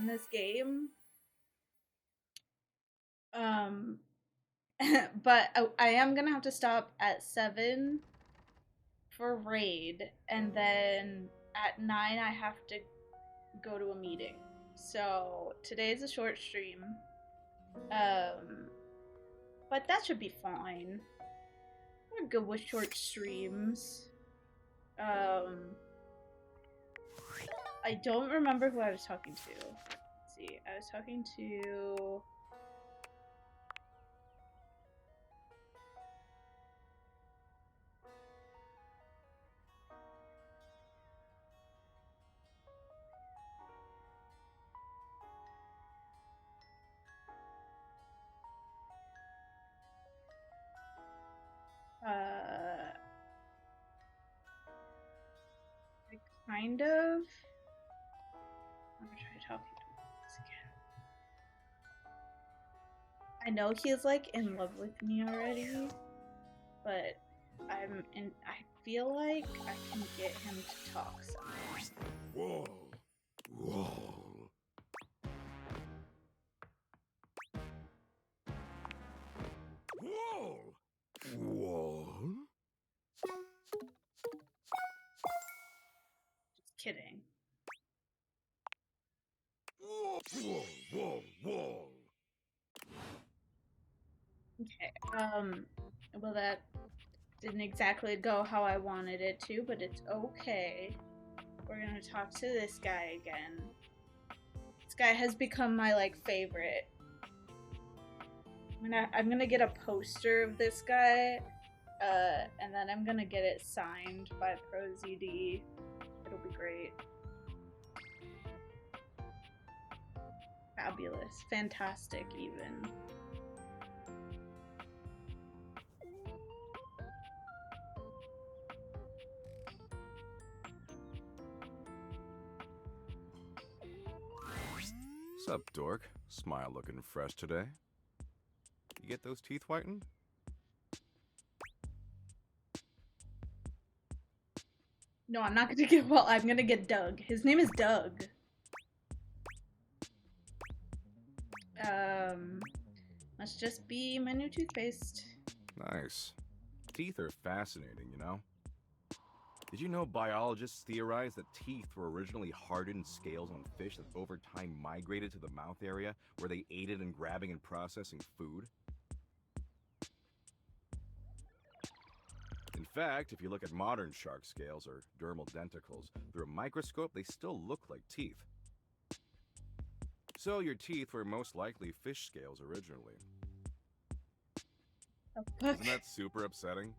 in this game. But I am gonna have to stop at 7 for raid, and then at 9 I have to go to a meeting. So today's a short stream. But that should be fine. We're good with short streams. I don't remember who I was talking to. Let's see, I was talking to... kind of... I'm gonna try talking to him once again. I know he's like in love with me already, but I feel like I can get him to talk somehow. Whoa. Whoa. Whoa. Whoa. Just kidding. Whoa. Whoa. Whoa. Whoa. Okay. Well, that didn't exactly go how I wanted it to, but it's okay. We're gonna talk to this guy again. This guy has become my, like, favorite. I'm gonna get a poster of this guy, and then I'm gonna get it signed by ProZD. It'll be great. Fabulous. Fantastic, even. Sup, dork? Smile looking fresh today. You get those teeth whitened? No, I'm not gonna get, well, I'm gonna get Doug. His name is Doug. Must just be my new toothpaste. Nice. Teeth are fascinating, you know? Did you know biologists theorized that teeth were originally hardened scales on fish that over time migrated to the mouth area where they aided in grabbing and processing food? In fact, if you look at modern shark scales or dermal denticles through a microscope, they still look like teeth. So your teeth were most likely fish scales originally. Oh, fuck. Isn't that super upsetting?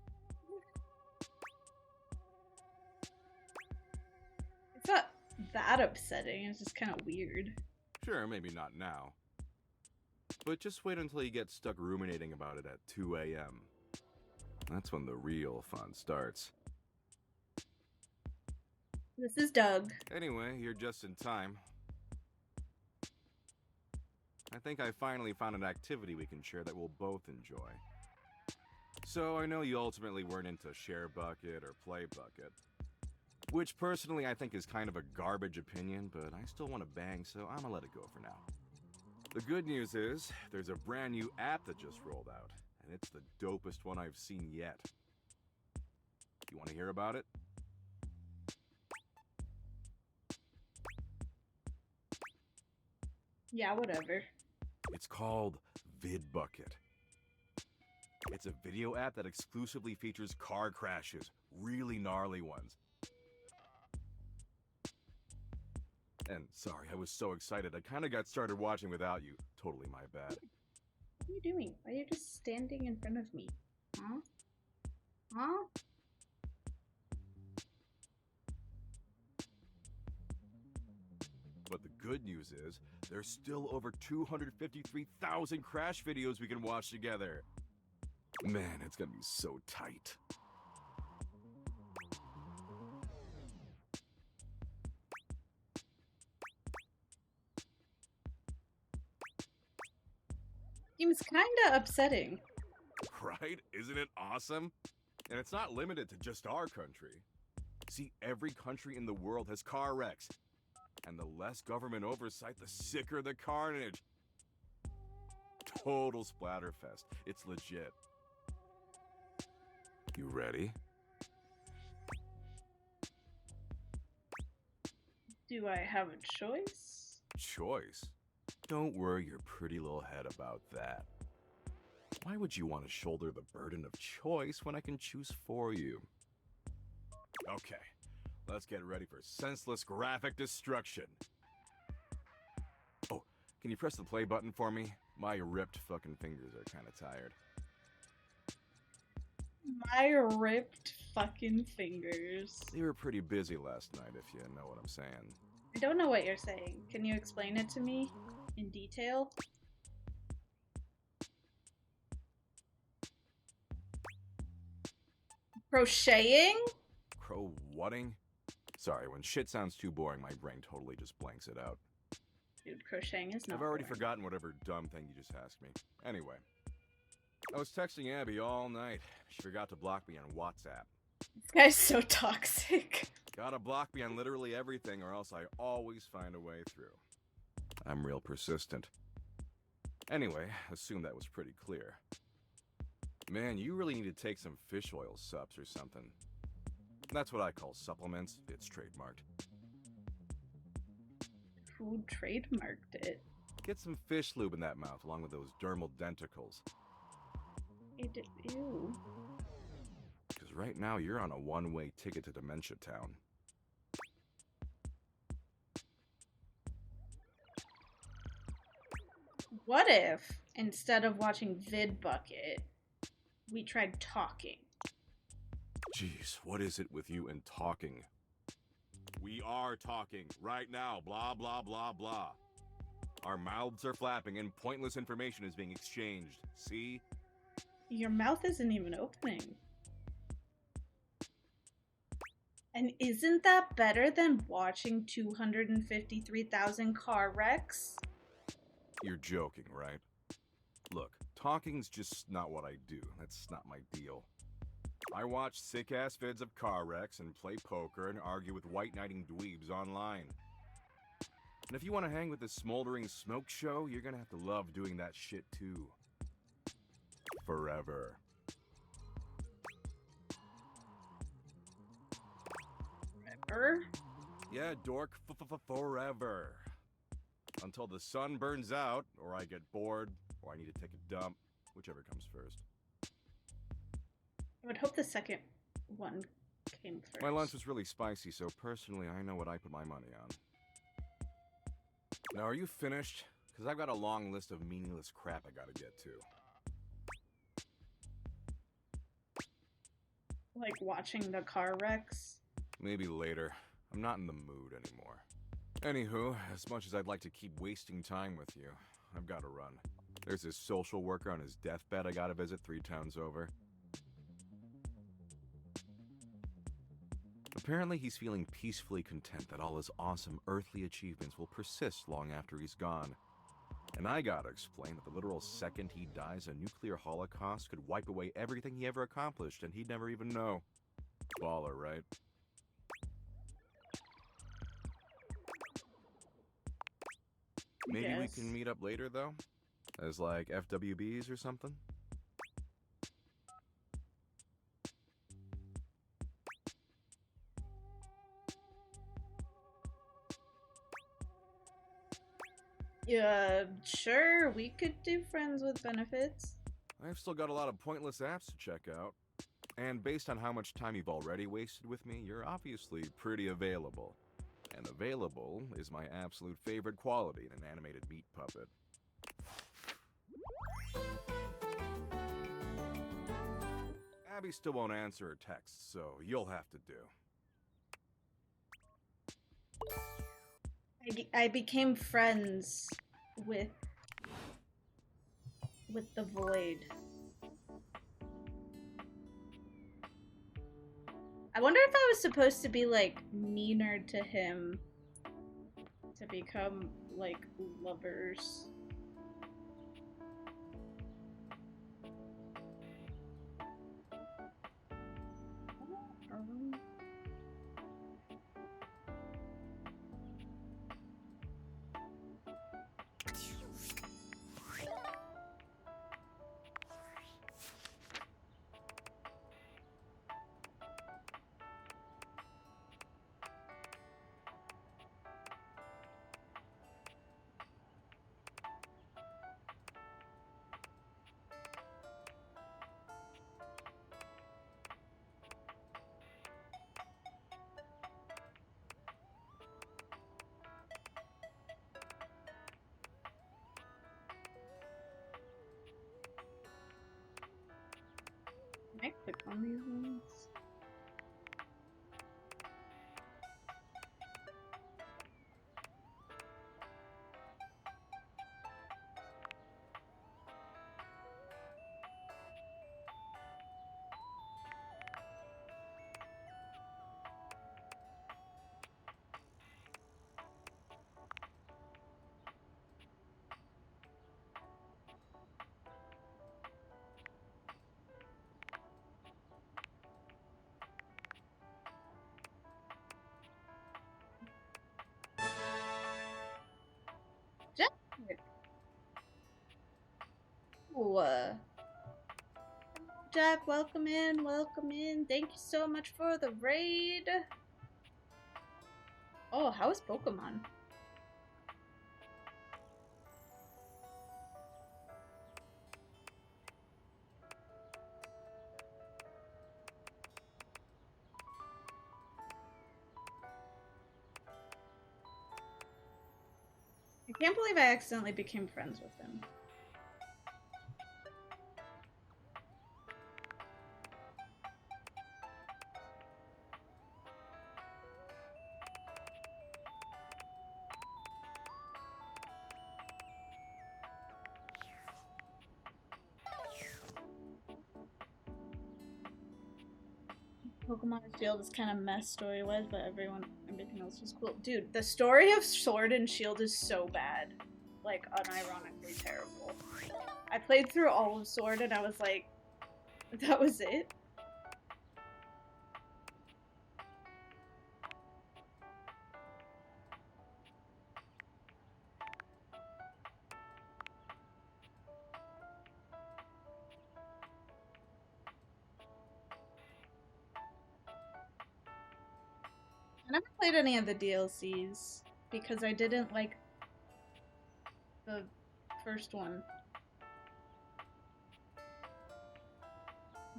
It's not that upsetting, it's just kind of weird. Sure, maybe not now. But just wait until you get stuck ruminating about it at 2 a.m. That's when the real fun starts. This is Doug. Anyway, you're just in time. I think I finally found an activity we can share that we'll both enjoy. So I know you ultimately weren't into Share Bucket or Play Bucket, which personally I think is kind of a garbage opinion, but I still want to bang, so I'm gonna let it go for now. The good news is, there's a brand new app that just rolled out, and it's the dopest one I've seen yet. You want to hear about it? Yeah, whatever. It's called VidBucket. It's a video app that exclusively features car crashes, really gnarly ones. And sorry, I was so excited, I kind of got started watching without you. Totally my bad. What are you doing? Why are you just standing in front of me? Huh? Huh? But the good news is, there's still over 253,000 crash videos we can watch together. Man, it's gonna be so tight. Seems kinda upsetting. Right? Isn't it awesome? And it's not limited to just our country. See, every country in the world has car wrecks. And the less government oversight, the sicker the carnage. Total splatterfest. It's legit. You ready? Do I have a choice? Choice? Don't worry your pretty little head about that. Why would you want to shoulder the burden of choice when I can choose for you? Okay, let's get ready for senseless graphic destruction. Oh, can you press the play button for me? My ripped fucking fingers are kind of tired. My ripped fucking fingers. They were pretty busy last night, if you know what I'm saying. I don't know what you're saying. Can you explain it to me in detail? Crocheting? Crow-whatting? Sorry, when shit sounds too boring, my brain totally just blanks it out. Dude, crocheting is not I've already boring. forgotten whatever dumb thing you just asked me. Anyway, I was texting Abby all night. She forgot to block me on WhatsApp. This guy's so toxic. Gotta block me on literally everything or else I always find a way through. I'm real persistent. Anyway, assume that was pretty clear. Man, you really need to take some fish oil subs or something. That's what I call supplements. It's trademarked. Who trademarked it? Get some fish lube in that mouth along with those dermal denticles. Ew. Because right now you're on a one-way ticket to Dementia Town. What if, instead of watching VidBucket, we tried talking? Jeez, what is it with you and talking? We are talking right now, blah, blah, blah, blah. Our mouths are flapping and pointless information is being exchanged. See? Your mouth isn't even opening. And isn't that better than watching 253,000 car wrecks? You're joking, right? Look, talking's just not what I do. That's not my deal. I watch sick-ass vids of car wrecks and play poker and argue with white-knighting dweebs online. And if you want to hang with the smoldering smoke show, you're gonna have to love doing that shit too. Forever. Forever? Yeah, dork, forever. Until the sun burns out, or I get bored, or I need to take a dump, whichever comes first. I would hope the second one came first. My lunch was really spicy, so personally, I know what I put my money on. Now, are you finished? Because I've got a long list of meaningless crap I gotta get to. Like watching the car wrecks? Maybe later. I'm not in the mood anymore. Anywho, as much as I'd like to keep wasting time with you, I've gotta run. There's this social worker on his deathbed I gotta visit 3 towns over. Apparently he's feeling peacefully content that all his awesome earthly achievements will persist long after he's gone. And I gotta explain that the literal second he dies, a nuclear holocaust could wipe away everything he ever accomplished and he'd never even know. Baller, right? Maybe we can meet up later, though? As like FWBs or something? Yeah, sure, we could do friends with benefits. I've still got a lot of pointless apps to check out. And based on how much time you've already wasted with me, you're obviously pretty available. And available is my absolute favorite quality in an animated meat puppet. Abby still won't answer her texts, so you'll have to do. I became friends with the void. I wonder if I was supposed to be like meaner to him to become like lovers. on these ones. Ooh. Jack, welcome in, welcome in. Thank you so much for the raid. Oh, how is Pokemon? I can't believe I accidentally became friends with him. Pokemon Shield is kind of mess story-wise, but everything else was cool. Dude, the story of Sword and Shield is so bad. Like, unironically terrible. I played through all of Sword and I was like, that was it? I never played any of the DLCs because I didn't like the first one.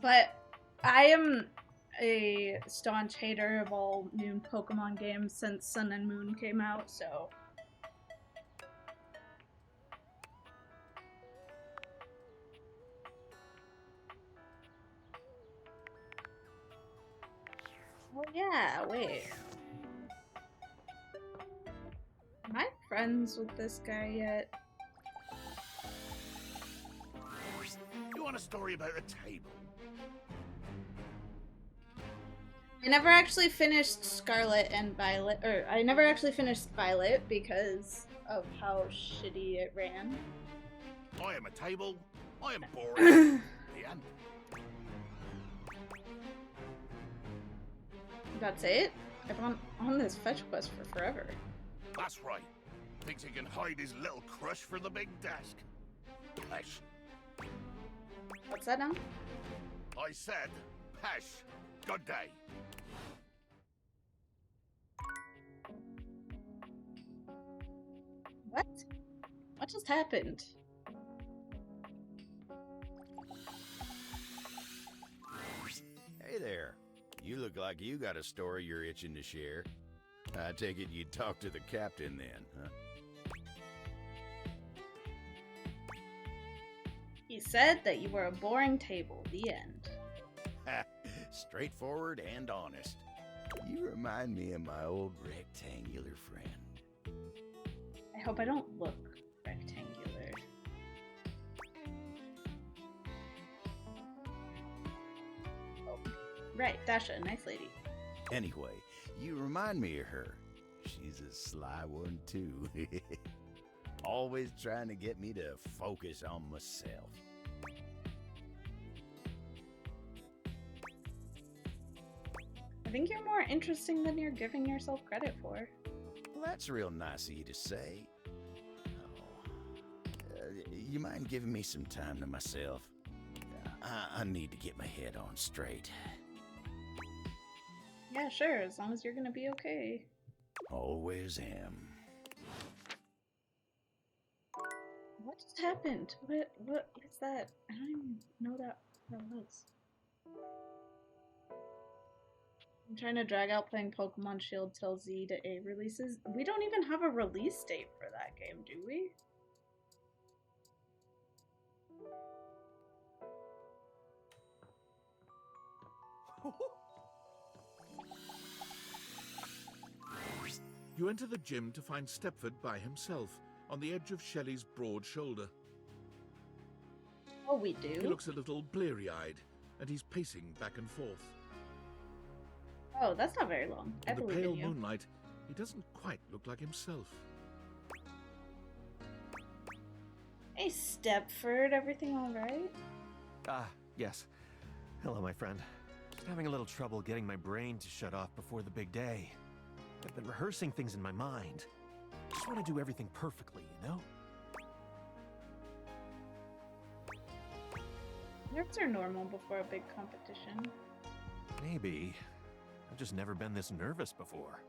But I am a staunch hater of all new Pokemon games since Sun and Moon came out, so. Oh yeah, wait. Am I friends with this guy yet? You want a story about a table? I never actually finished Scarlet and Violet, or I never actually finished Violet because of how shitty it ran. I am a table. I am boring. The end. That's it? I've been on this fetch quest for forever. That's right. Thinks he can hide his little crush for the big desk. Pesh. What's that now? I said, Pesh. Good day. What? What just happened? Hey there. You look like you got a story you're itching to share. I take it you'd talk to the captain then, huh? He said that you were a boring table. The end. Straightforward and honest. You remind me of my old rectangular friend. I hope I don't look rectangular. Oh, right, Dasha, nice lady. Anyway, you remind me of her. She's a sly one, too. Always trying to get me to focus on myself. I think you're more interesting than you're giving yourself credit for. Well, that's real nice of you to say. You mind giving me some time to myself? I need to get my head on straight. Yeah, sure, as long as you're gonna be okay. Always am. What just happened? What is that? I don't even know that was. I'm trying to drag out playing Pokemon Shield till Z to A releases. We don't even have a release date for that game, do we? You enter the gym to find Stepford by himself, on the edge of Shelley's broad shoulder. Oh, we He do? looks a little bleary-eyed, and he's pacing back and forth. Oh, that's not very long. I In the believe pale in you. moonlight, he doesn't quite look like himself. Hey, Stepford, everything alright? Ah, yes. Hello, my friend. Just having a little trouble getting my brain to shut off before the big day. I've been rehearsing things in my mind. Just want to do everything perfectly, you know? Nerves are normal before a big competition. Maybe. I've just never been this nervous before.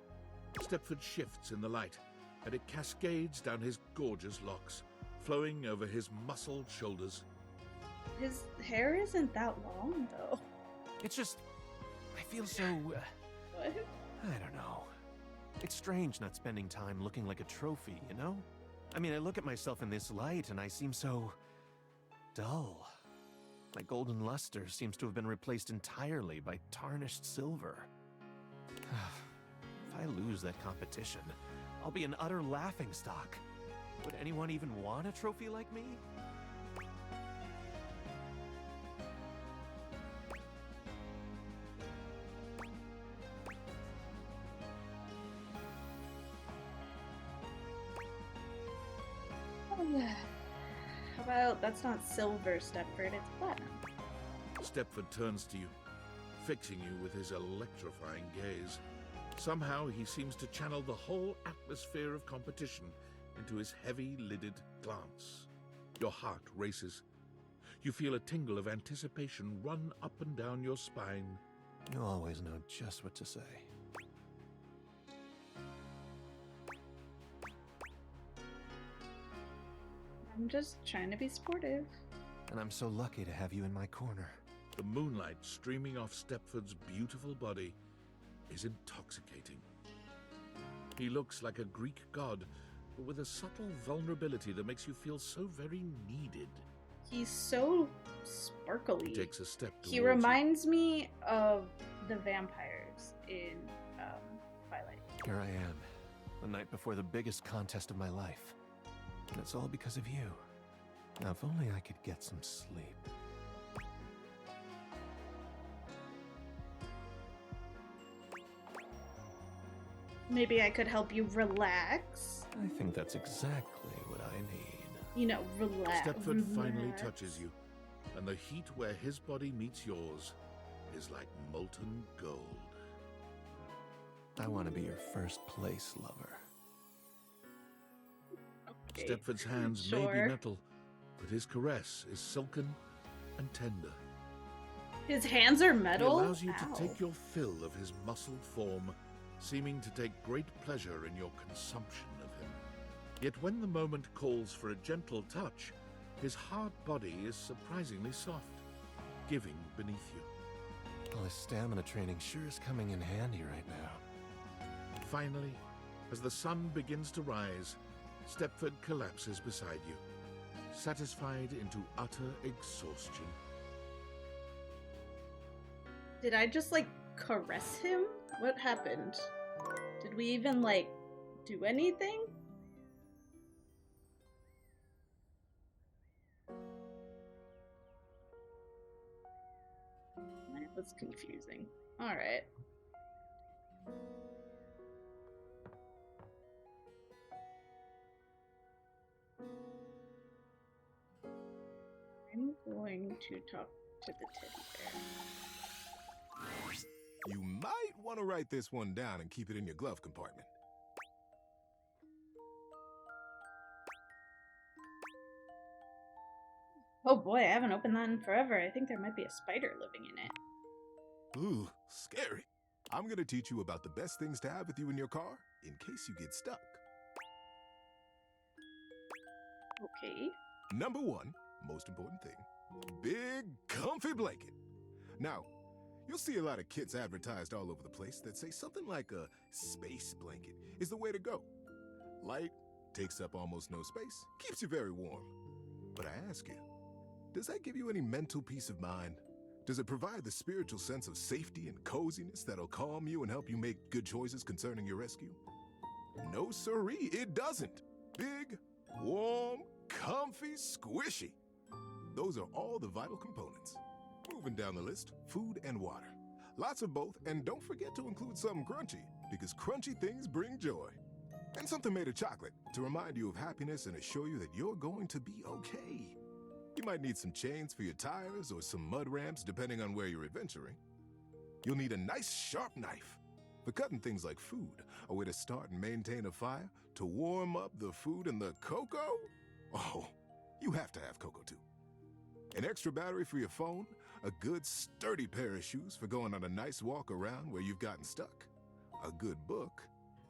Stepford shifts in the light, and it cascades down his gorgeous locks, flowing over his muscled shoulders. His hair isn't that long, though. It's just... I feel so... What? I don't know. It's strange not spending time looking like a trophy, you know? I mean, I look at myself in this light and I seem so... dull. My golden luster seems to have been replaced entirely by tarnished silver. If I lose that competition, I'll be an utter laughingstock. Would anyone even want a trophy like me? How about that's not silver, Stepford, it's platinum. Stepford turns to you, fixing you with his electrifying gaze. Somehow he seems to channel the whole atmosphere of competition into his heavy-lidded glance. Your heart races. You feel a tingle of anticipation run up and down your spine. You always know just what to say. I'm just trying to be sportive. And I'm so lucky to have you in my corner. The moonlight streaming off Stepford's beautiful body is intoxicating. He looks like a Greek god, but with a subtle vulnerability that makes you feel so very needed. He's so sparkly. He takes a step towards He you. reminds me of the vampires in Twilight. Here I am, the night before the biggest contest of my life. And it's all because of you. Now, if only I could get some sleep. Maybe I could help you relax. I think that's exactly what I need. You know, relax. Stepford finally relax. touches you, and the heat where his body meets yours is like molten gold. I want to be your first place lover. Okay. Stepford's hands may Sure. be metal, but his caress is silken and tender. His hands are metal? He allows you Ow. to take your fill of his muscled form, seeming to take great pleasure in your consumption of him. Yet when the moment calls for a gentle touch, his hard body is surprisingly soft, giving beneath you. Well, his stamina training sure is coming in handy right now. Finally, as the sun begins to rise, Stepford collapses beside you, satisfied into utter exhaustion. Did I just, like, caress him? What happened? Did we even, like, do anything? That was confusing. Alright. I'm going to talk to the teddy bear. You might want to write this one down and keep it in your glove compartment. Oh boy, I haven't opened that in forever. I think there might be a spider living in it. Ooh, scary. I'm gonna teach you about the best things to have with you in your car in case you get stuck. Okay. Number one, most important thing, big comfy blanket. Now, you'll see a lot of kits advertised all over the place that say something like a space blanket is the way to go. Light, takes up almost no space, keeps you very warm. But I ask you, does that give you any mental peace of mind? Does it provide the spiritual sense of safety and coziness that'll calm you and help you make good choices concerning your rescue? No siree, it doesn't. Big, warm, comfy, squishy. Those are all the vital components. Moving down the list, food and water. Lots of both, and don't forget to include something crunchy, because crunchy things bring joy. And something made of chocolate to remind you of happiness and assure you that you're going to be okay. You might need some chains for your tires or some mud ramps depending on where you're adventuring. You'll need a nice sharp knife for cutting things like food, a way to start and maintain a fire, to warm up the food and the cocoa. Oh, you have to have cocoa too. An extra battery for your phone, a good sturdy pair of shoes for going on a nice walk around where you've gotten stuck, a good book,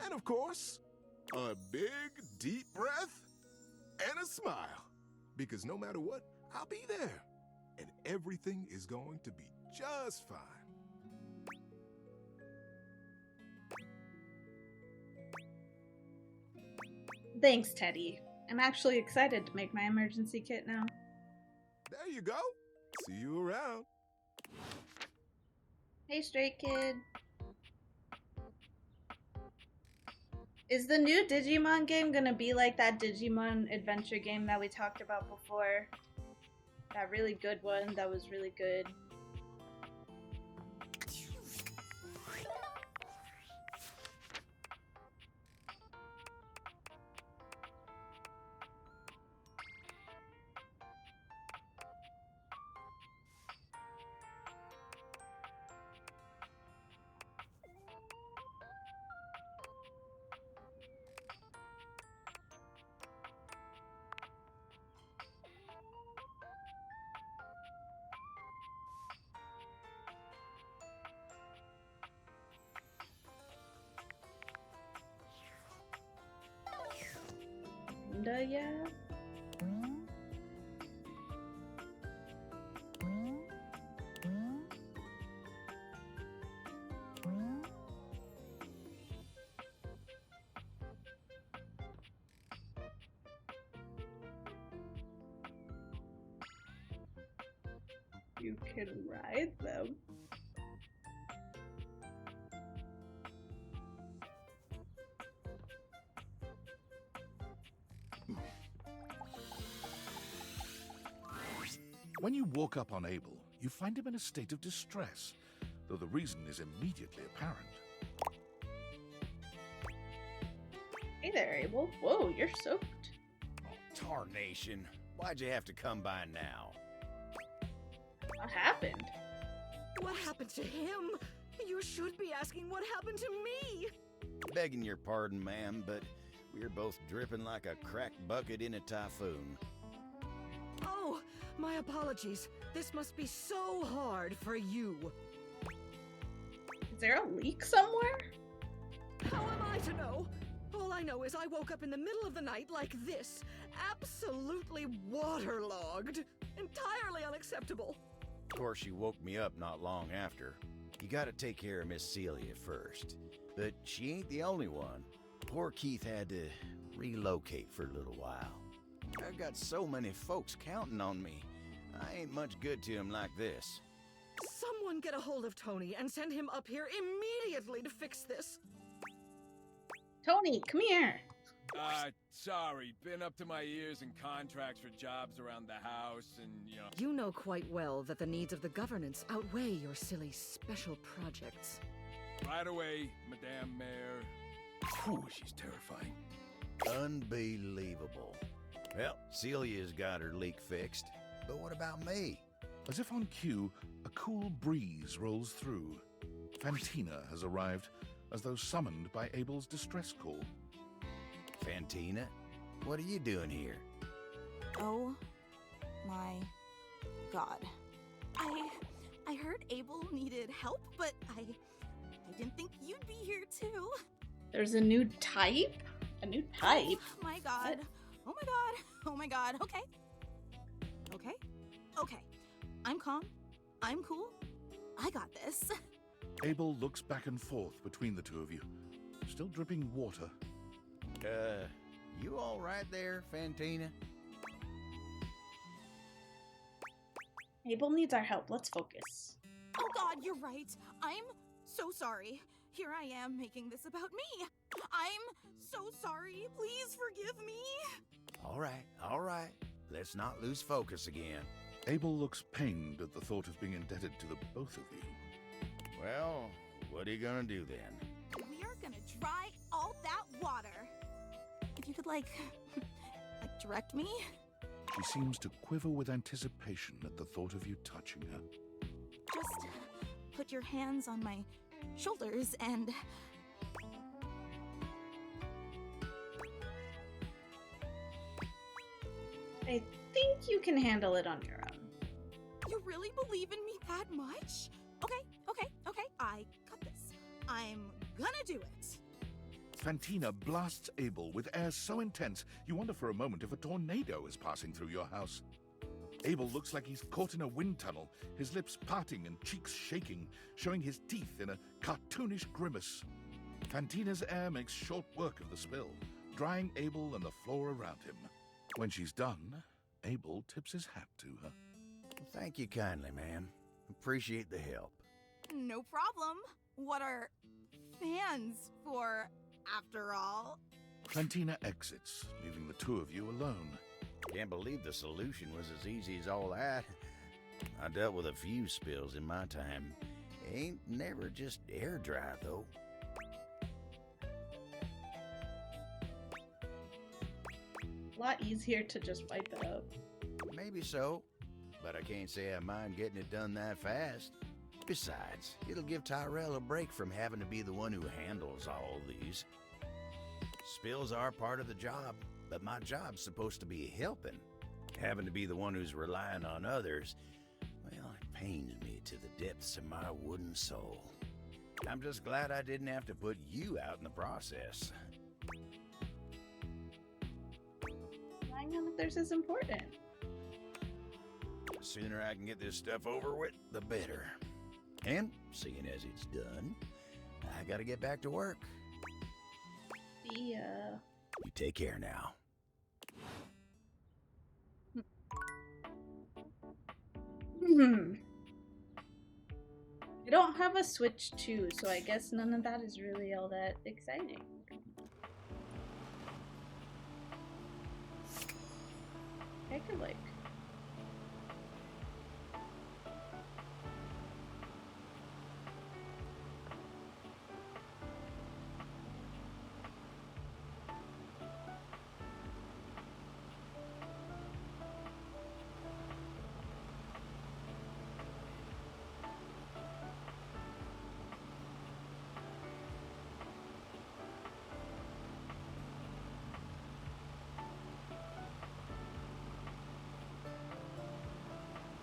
and of course, a big deep breath and a smile. Because no matter what, I'll be there. And everything is going to be just fine. Thanks, Teddy. I'm actually excited to make my emergency kit now. There you go. See you around. Hey, Stray Kid. Is the new Digimon game gonna be like that Digimon adventure game that we talked about before? That really good one that was really good. Yeah. You can ride them. When you walk up on Abel, you find him in a state of distress, though the reason is immediately apparent. Hey there, Abel. Whoa, you're soaked. Oh, tarnation. Why'd you have to come by now? What happened? What happened to him? You should be asking what happened to me. Begging your pardon, ma'am, but we're both dripping like a cracked bucket in a typhoon. Oh, my apologies. This must be so hard for you. Is there a leak somewhere? How am I to know? All I know is I woke up in the middle of the night like this, absolutely waterlogged. Entirely unacceptable. Of course, you woke me up not long after. You gotta take care of Miss Celia first. But she ain't the only one. Poor Keith had to relocate for a little while. I've got so many folks counting on me. I ain't much good to him like this. Someone get a hold of Tony and send him up here immediately to fix this. Tony, come here. Sorry. Been up to my ears in contracts for jobs around the house and, You know quite well that the needs of the governance outweigh your silly special projects. Right away, Madame Mayor. Whew, she's terrifying. Unbelievable. Well, Celia's got her leak fixed. But what about me? As if on cue, a cool breeze rolls through. Fantina has arrived, as though summoned by Abel's distress call. Fantina, what are you doing here? Oh my god. I heard Abel needed help, but I didn't think you'd be here too. There's a new type? A new type? Oh my god. Oh my god. Oh my god. Okay. Okay. I'm calm. I'm cool. I got this. Abel looks back and forth between the two of you, still dripping water. You all right there, Fantina? Abel needs our help. Let's focus. Oh god, you're right. I'm so sorry. Here I am making this about me. I'm so sorry. Please forgive me. All right. Let's not lose focus again. Abel looks pained at the thought of being indebted to the both of you. Well, what are you gonna do then? We are gonna dry all that water. If you could, like direct me? She seems to quiver with anticipation at the thought of you touching her. Just put your hands on my shoulders and... I think you can handle it on your own. You really believe in me that much? Okay. I got this. I'm gonna do it. Fantina blasts Abel with air so intense, you wonder for a moment if a tornado is passing through your house. Abel looks like he's caught in a wind tunnel, his lips parting and cheeks shaking, showing his teeth in a cartoonish grimace. Fantina's air makes short work of the spill, drying Abel and the floor around him. When she's done, Abel tips his hat to her. Thank you kindly, ma'am. Appreciate the help. No problem. What are fans for, after all? Fantina exits, leaving the two of you alone. Can't believe the solution was as easy as all that. I dealt with a few spills in my time. Ain't never just air dry, though. A lot easier to just wipe it up. Maybe so, but I can't say I mind getting it done that fast. Besides, it'll give Tyrell a break from having to be the one who handles all these. Spills are part of the job, but my job's supposed to be helping. Having to be the one who's relying on others, well, it pains me to the depths of my wooden soul. I'm just glad I didn't have to put you out in the process. Flying on if there's is important. The sooner I can get this stuff over with, the better. And, seeing as it's done, I gotta get back to work. See ya. You take care now. I don't have a Switch 2, so I guess none of that is really all that exciting. I could like...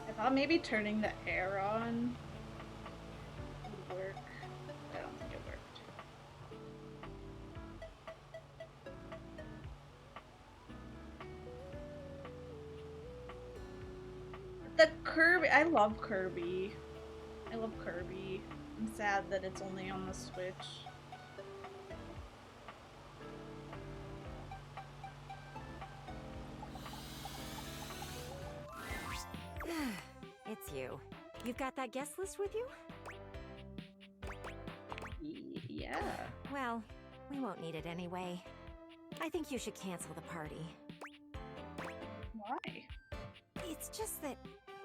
I thought maybe turning the air on would work. I don't think it worked. The Kirby, I love Kirby. I love Kirby. I'm sad that it's only on the Switch. It's you. You've got that guest list with you? Yeah. Well, we won't need it anyway. I think you should cancel the party. Why? It's just that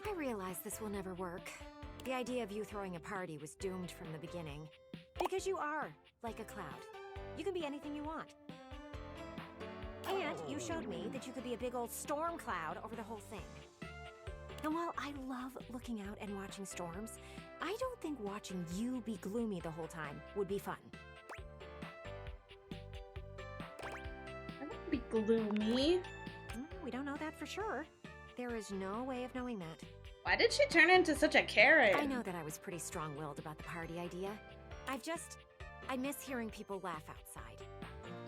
I realize this will never work. The idea of you throwing a party was doomed from the beginning. Because you are like a cloud. You can be anything you want. And you showed me that you could be a big old storm cloud over the whole thing. And while I love looking out and watching storms, I don't think watching you be gloomy the whole time would be fun. I wouldn't be gloomy. We don't know that for sure. There is no way of knowing that. Why did she turn into such a Karen? I know that I was pretty strong-willed about the party idea. I miss hearing people laugh outside.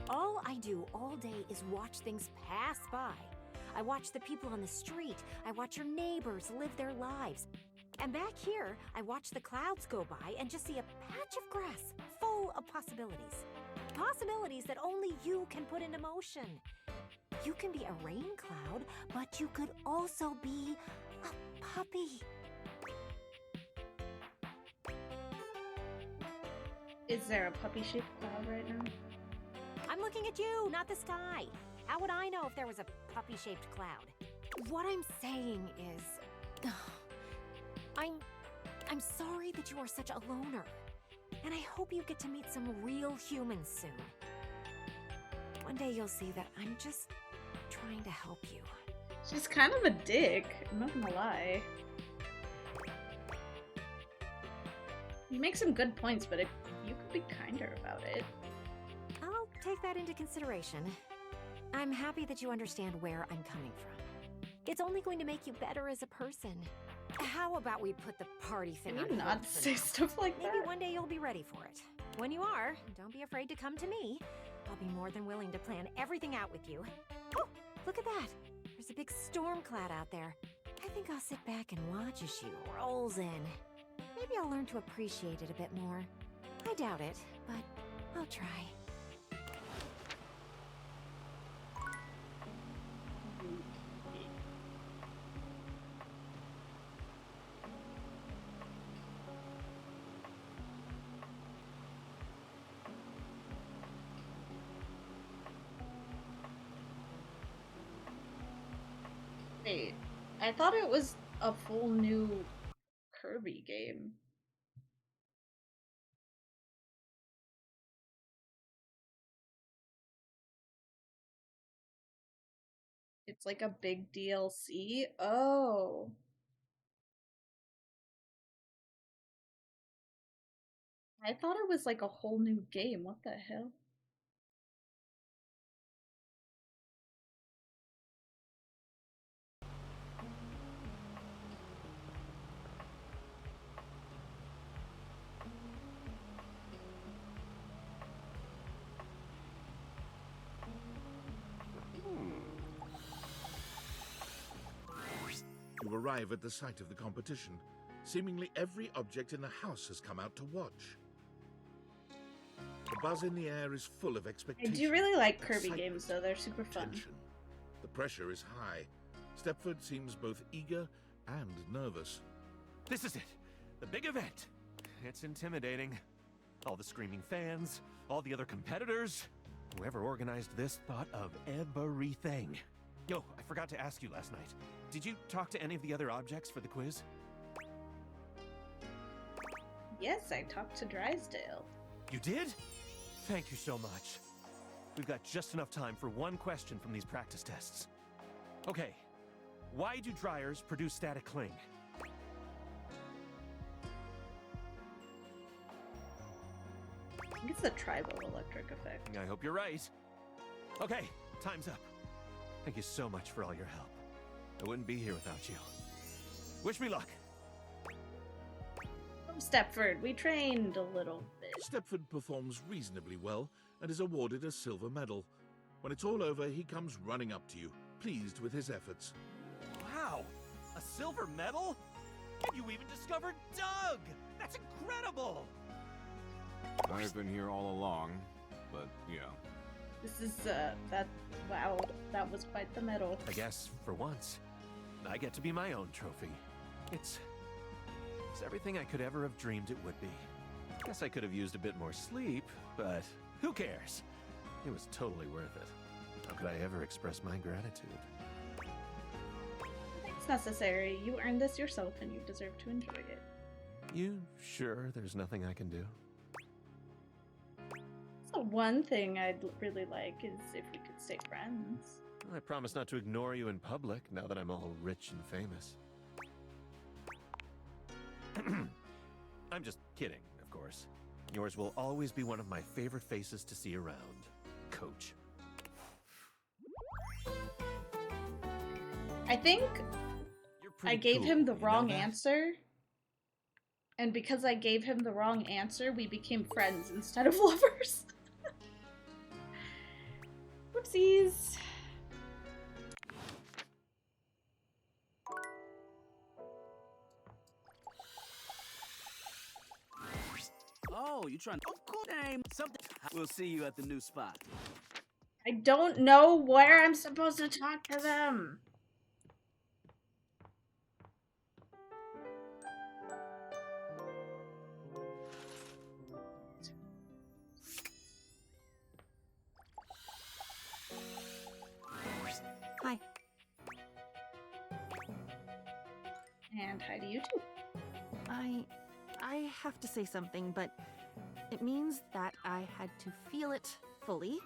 All I do all day is watch things pass by. I watch the people on the street. I watch your neighbors live their lives. And back here, I watch the clouds go by and just see a patch of grass full of possibilities. Possibilities that only you can put into motion. You can be a rain cloud, but you could also be A puppy. Is there a puppy-shaped cloud right now? I'm looking at you, not the sky. How would I know if there was a puppy-shaped cloud? What I'm saying is... I'm sorry that you are such a loner. And I hope you get to meet some real humans soon. One day you'll see that I'm just trying to help you. She's kind of a dick, I'm not gonna lie. You make some good points, but you could be kinder about it. I'll take that into consideration. I'm happy that you understand where I'm coming from. It's only going to make you better as a person. How about we put the party thing on Can you hold not for say now? stuff like Maybe that? one day you'll be ready for it. When you are, don't be afraid to come to me. I'll be more than willing to plan everything out with you. Oh, look at that. There's a big storm cloud out there. I think I'll sit back and watch as she rolls in. Maybe I'll learn to appreciate it a bit more. I doubt it, but I'll try. Wait, I thought it was a full new Kirby game. It's like a big DLC? Oh. I thought it was like a whole new game. What the hell? You arrive at the site of the competition. Seemingly every object in the house has come out to watch. The buzz in the air is full of I expectation. do really like Kirby excitement, games though, they're super fun. tension. The pressure is high. Stepford seems both eager and nervous. This is it. The big event. It's intimidating. All the screaming fans, all the other competitors. Whoever organized this thought of everything. Yo, I forgot to ask you last night. Did you talk to any of the other objects for the quiz? Yes, I talked to Drysdale. You did? Thank you so much. We've got just enough time for one question from these practice tests. Okay, why do dryers produce static cling? I think it's the tribal electric effect. I hope you're right. Okay, time's up. Thank you so much for all your help. I wouldn't be here without you. Wish me luck. From Stepford, we trained a little bit. Stepford performs reasonably well and is awarded a silver medal. When it's all over, he comes running up to you, pleased with his efforts. Wow, a silver medal? You even discovered Doug! That's incredible! I've been here all along, but yeah. This is, wow, that was quite the medal. I guess, for once, I get to be my own trophy. It's everything I could ever have dreamed it would be. Guess I could have used a bit more sleep, but who cares? It was totally worth it. How could I ever express my gratitude? It's necessary. You earned this yourself and you deserve to enjoy it. You sure there's nothing I can do? So one thing I'd really like is if we could stay friends. I promise not to ignore you in public now that I'm all rich and famous. I'm just kidding, of course. Yours will always be one of my favorite faces to see around, Coach. I think You're I pretty gave cool, him the you know wrong that? answer. And because I gave him the wrong answer, we became friends instead of lovers. Whoopsies. Oh, you trying? Of course, name something. We'll see you at the new spot. I don't know where I'm supposed to talk to them. And hi to you too. I have to say something, but it means that I had to feel it fully.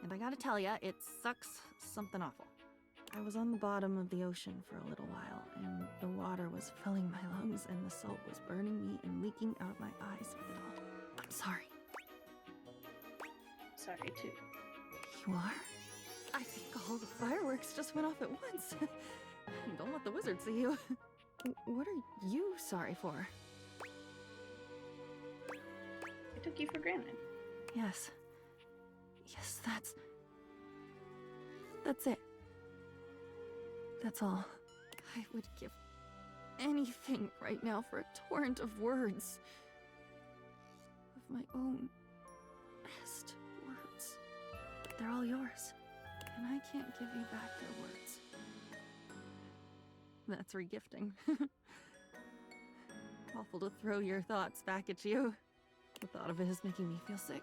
And I gotta tell ya, it sucks something awful. I was on the bottom of the ocean for a little while, and the water was filling my lungs, and the salt was burning me and leaking out my eyes with it all. I'm sorry. Sorry too. You are? I think all the fireworks just went off at once. Don't let the wizard see you. What are you sorry for? I took you for granted. Yes. Yes, that's it. That's all. I would give anything right now for a torrent of words. Of my own best words. But they're all yours. And I can't give you back your words. That's regifting. Awful to throw your thoughts back at you. The thought of it is making me feel sick.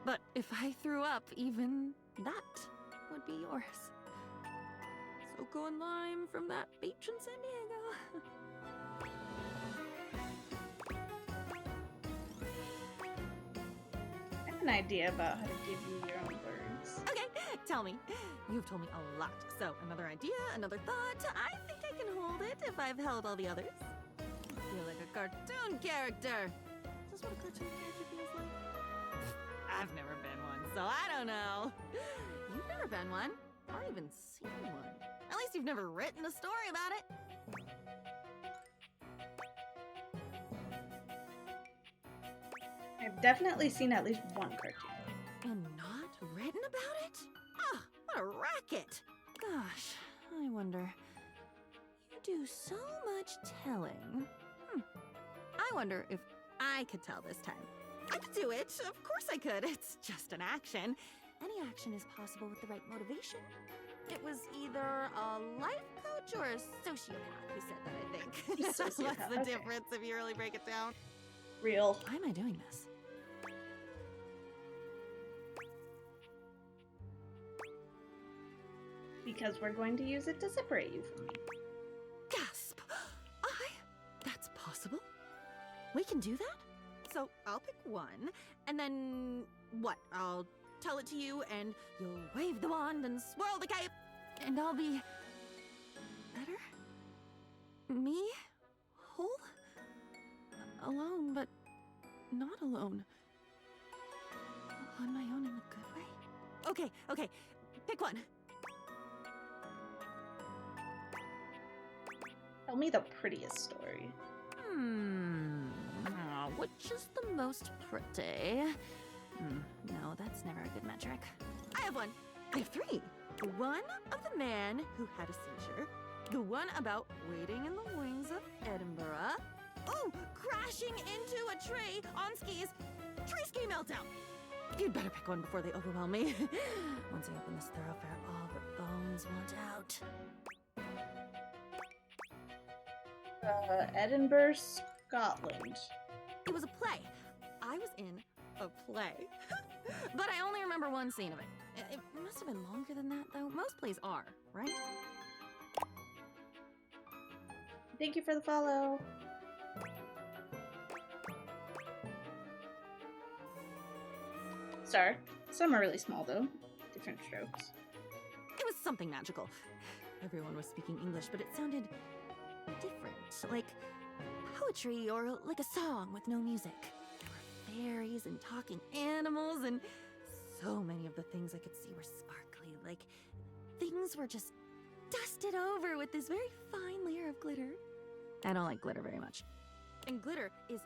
But if I threw up, even that would be yours. Soko and lime from that beach in San Diego. I have an idea about how to give you your own words. Okay, tell me. You've told me a lot. So, another idea, another thought. I think I can hold it if I've held all the others. I feel like a cartoon character. Is this what a cartoon character feels like? I've never been one, so I don't know. You've never been one, or even seen one. At least you've never written a story about it. I've definitely seen at least one cartoon. And not written about it? Ah, what a racket! Gosh, I wonder. You do so much telling. I wonder if I could tell this time. I could do it. Of course I could. It's just an action. Any action is possible with the right motivation. It was either a life coach or a sociopath who said that, I think. Sociopath, What's the okay. difference if you really break it down? Real. Why am I doing this? Because we're going to use it to separate you from me. Gasp! That's possible? We can do that? So I'll pick one, and then what? I'll tell it to you, and you'll wave the wand and swirl the cape, and I'll be better? Me? Whole? Alone, but not alone. On my own in a good way? Okay, pick one. Tell me the prettiest story. Which is the most pretty? No, that's never a good metric. I have one. I have three. The one of the man who had a seizure. The one about waiting in the wings of Edinburgh. Oh, crashing into a tree on skis. Tree ski meltdown. You'd better pick one before they overwhelm me. Once I open this thoroughfare, all but bones want out. Edinburgh, Scotland. It was a play. I was in a play. But I only remember one scene of it. It must have been longer than that, though. Most plays are, right? Thank you for the follow. Star. Some are really small, though. Different strokes. It was something magical. Everyone was speaking English, but it sounded different. Like poetry or like a song with no music. There were fairies and talking animals, and so many of the things I could see were sparkly. Like things were just dusted over with this very fine layer of glitter. I don't like glitter very much. And glitter is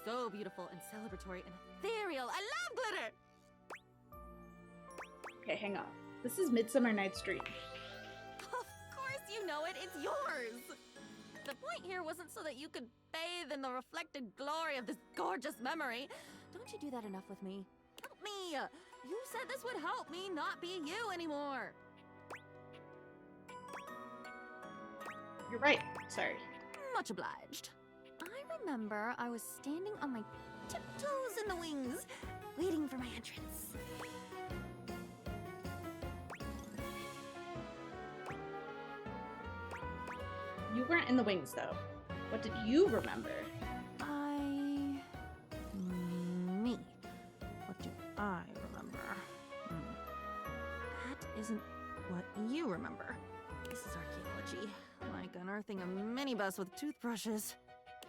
so beautiful and celebratory and ethereal. I love glitter! Okay, hang on. This is Midsummer Night's Dream. Of course you know it. It's yours. The point here wasn't so that you could bathe in the reflected glory of this gorgeous memory. Don't you do that enough with me? Help me! You said this would help me not be you anymore. You're right. Sorry. Much obliged. I remember I was standing on my tiptoes in the wings, waiting for my entrance. You You weren't in the wings, though. What did you remember? Me. What do I remember? That isn't what you remember. This is archaeology. Like unearthing a minibus with toothbrushes.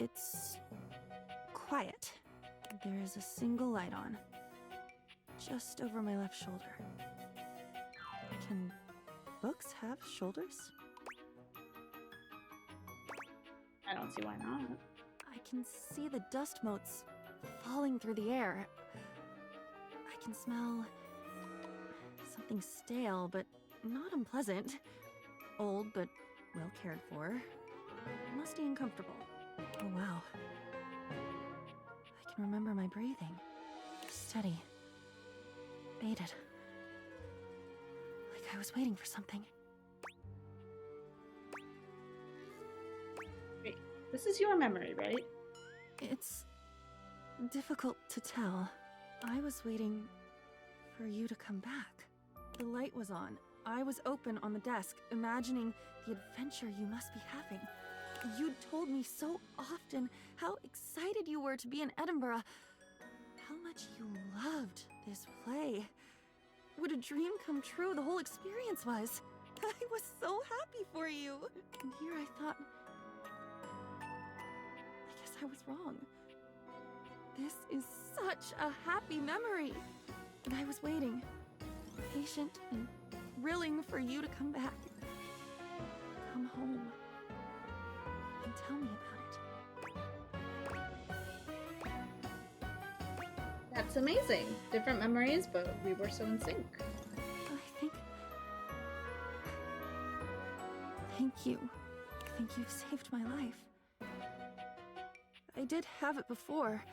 It's quiet. There is a single light on. Just over my left shoulder. Can books have shoulders? I don't see why not. I can see the dust motes falling through the air. I can smell something stale, but not unpleasant. Old, but well cared for. Musty and comfortable. Oh wow. I can remember my breathing. Steady. Bated. Like I was waiting for something. Wait, this is your memory, right? It's difficult to tell. I was waiting for you to come back. The light was on. I was open on the desk, imagining the adventure you must be having. You'd told me so often how excited you were to be in Edinburgh, how much you loved this play. What a dream come true the whole experience was. I was so happy for you. And here I thought, I guess I was wrong. This is such a happy memory. And I was waiting, patient and thrilling for you to come back. Come home. And tell me about it. That's amazing. Different memories, but we were so in sync. I think... Thank you. I think you've saved my life. I did have it before.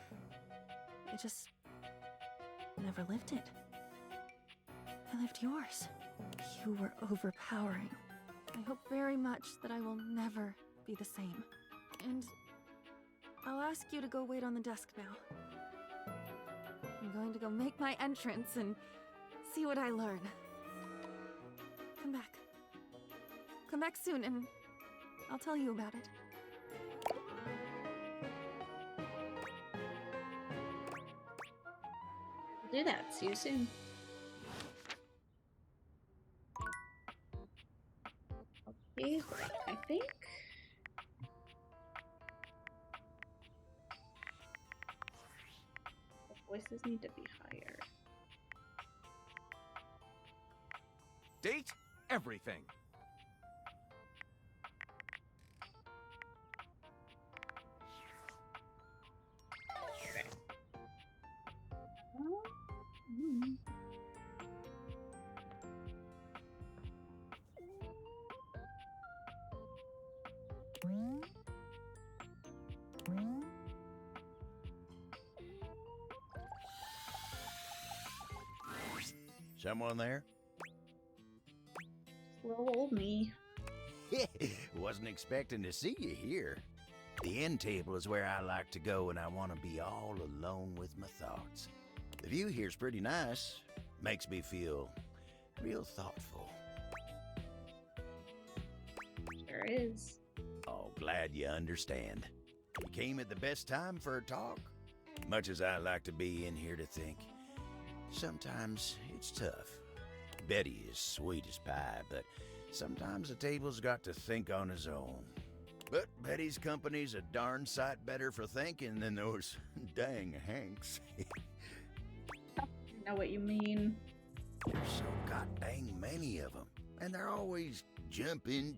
I just... never lived it. I lived yours. You were overpowering. I hope very much that I will never be the same. And I'll ask you to go wait on the desk now. I'm going to go make my entrance and see what I learn. Come back. Come back soon and I'll tell you about it. Do that. See you soon. Okay, I think. The voices need to be higher. Date everything. Okay. Mm. Someone there? Little old me. Wasn't expecting to see you here. The end table is where I like to go when I want to be all alone with my thoughts. The view here's pretty nice. Makes me feel real thoughtful. Sure is. Oh, glad you understand. You came at the best time for a talk. Much as I like to be in here to think, sometimes it's tough. Betty is sweet as pie, but sometimes the table's got to think on his own. But Betty's company's a darn sight better for thinking than those dang Hanks. I know what you mean. There's so god dang many of them, and they're always jumping,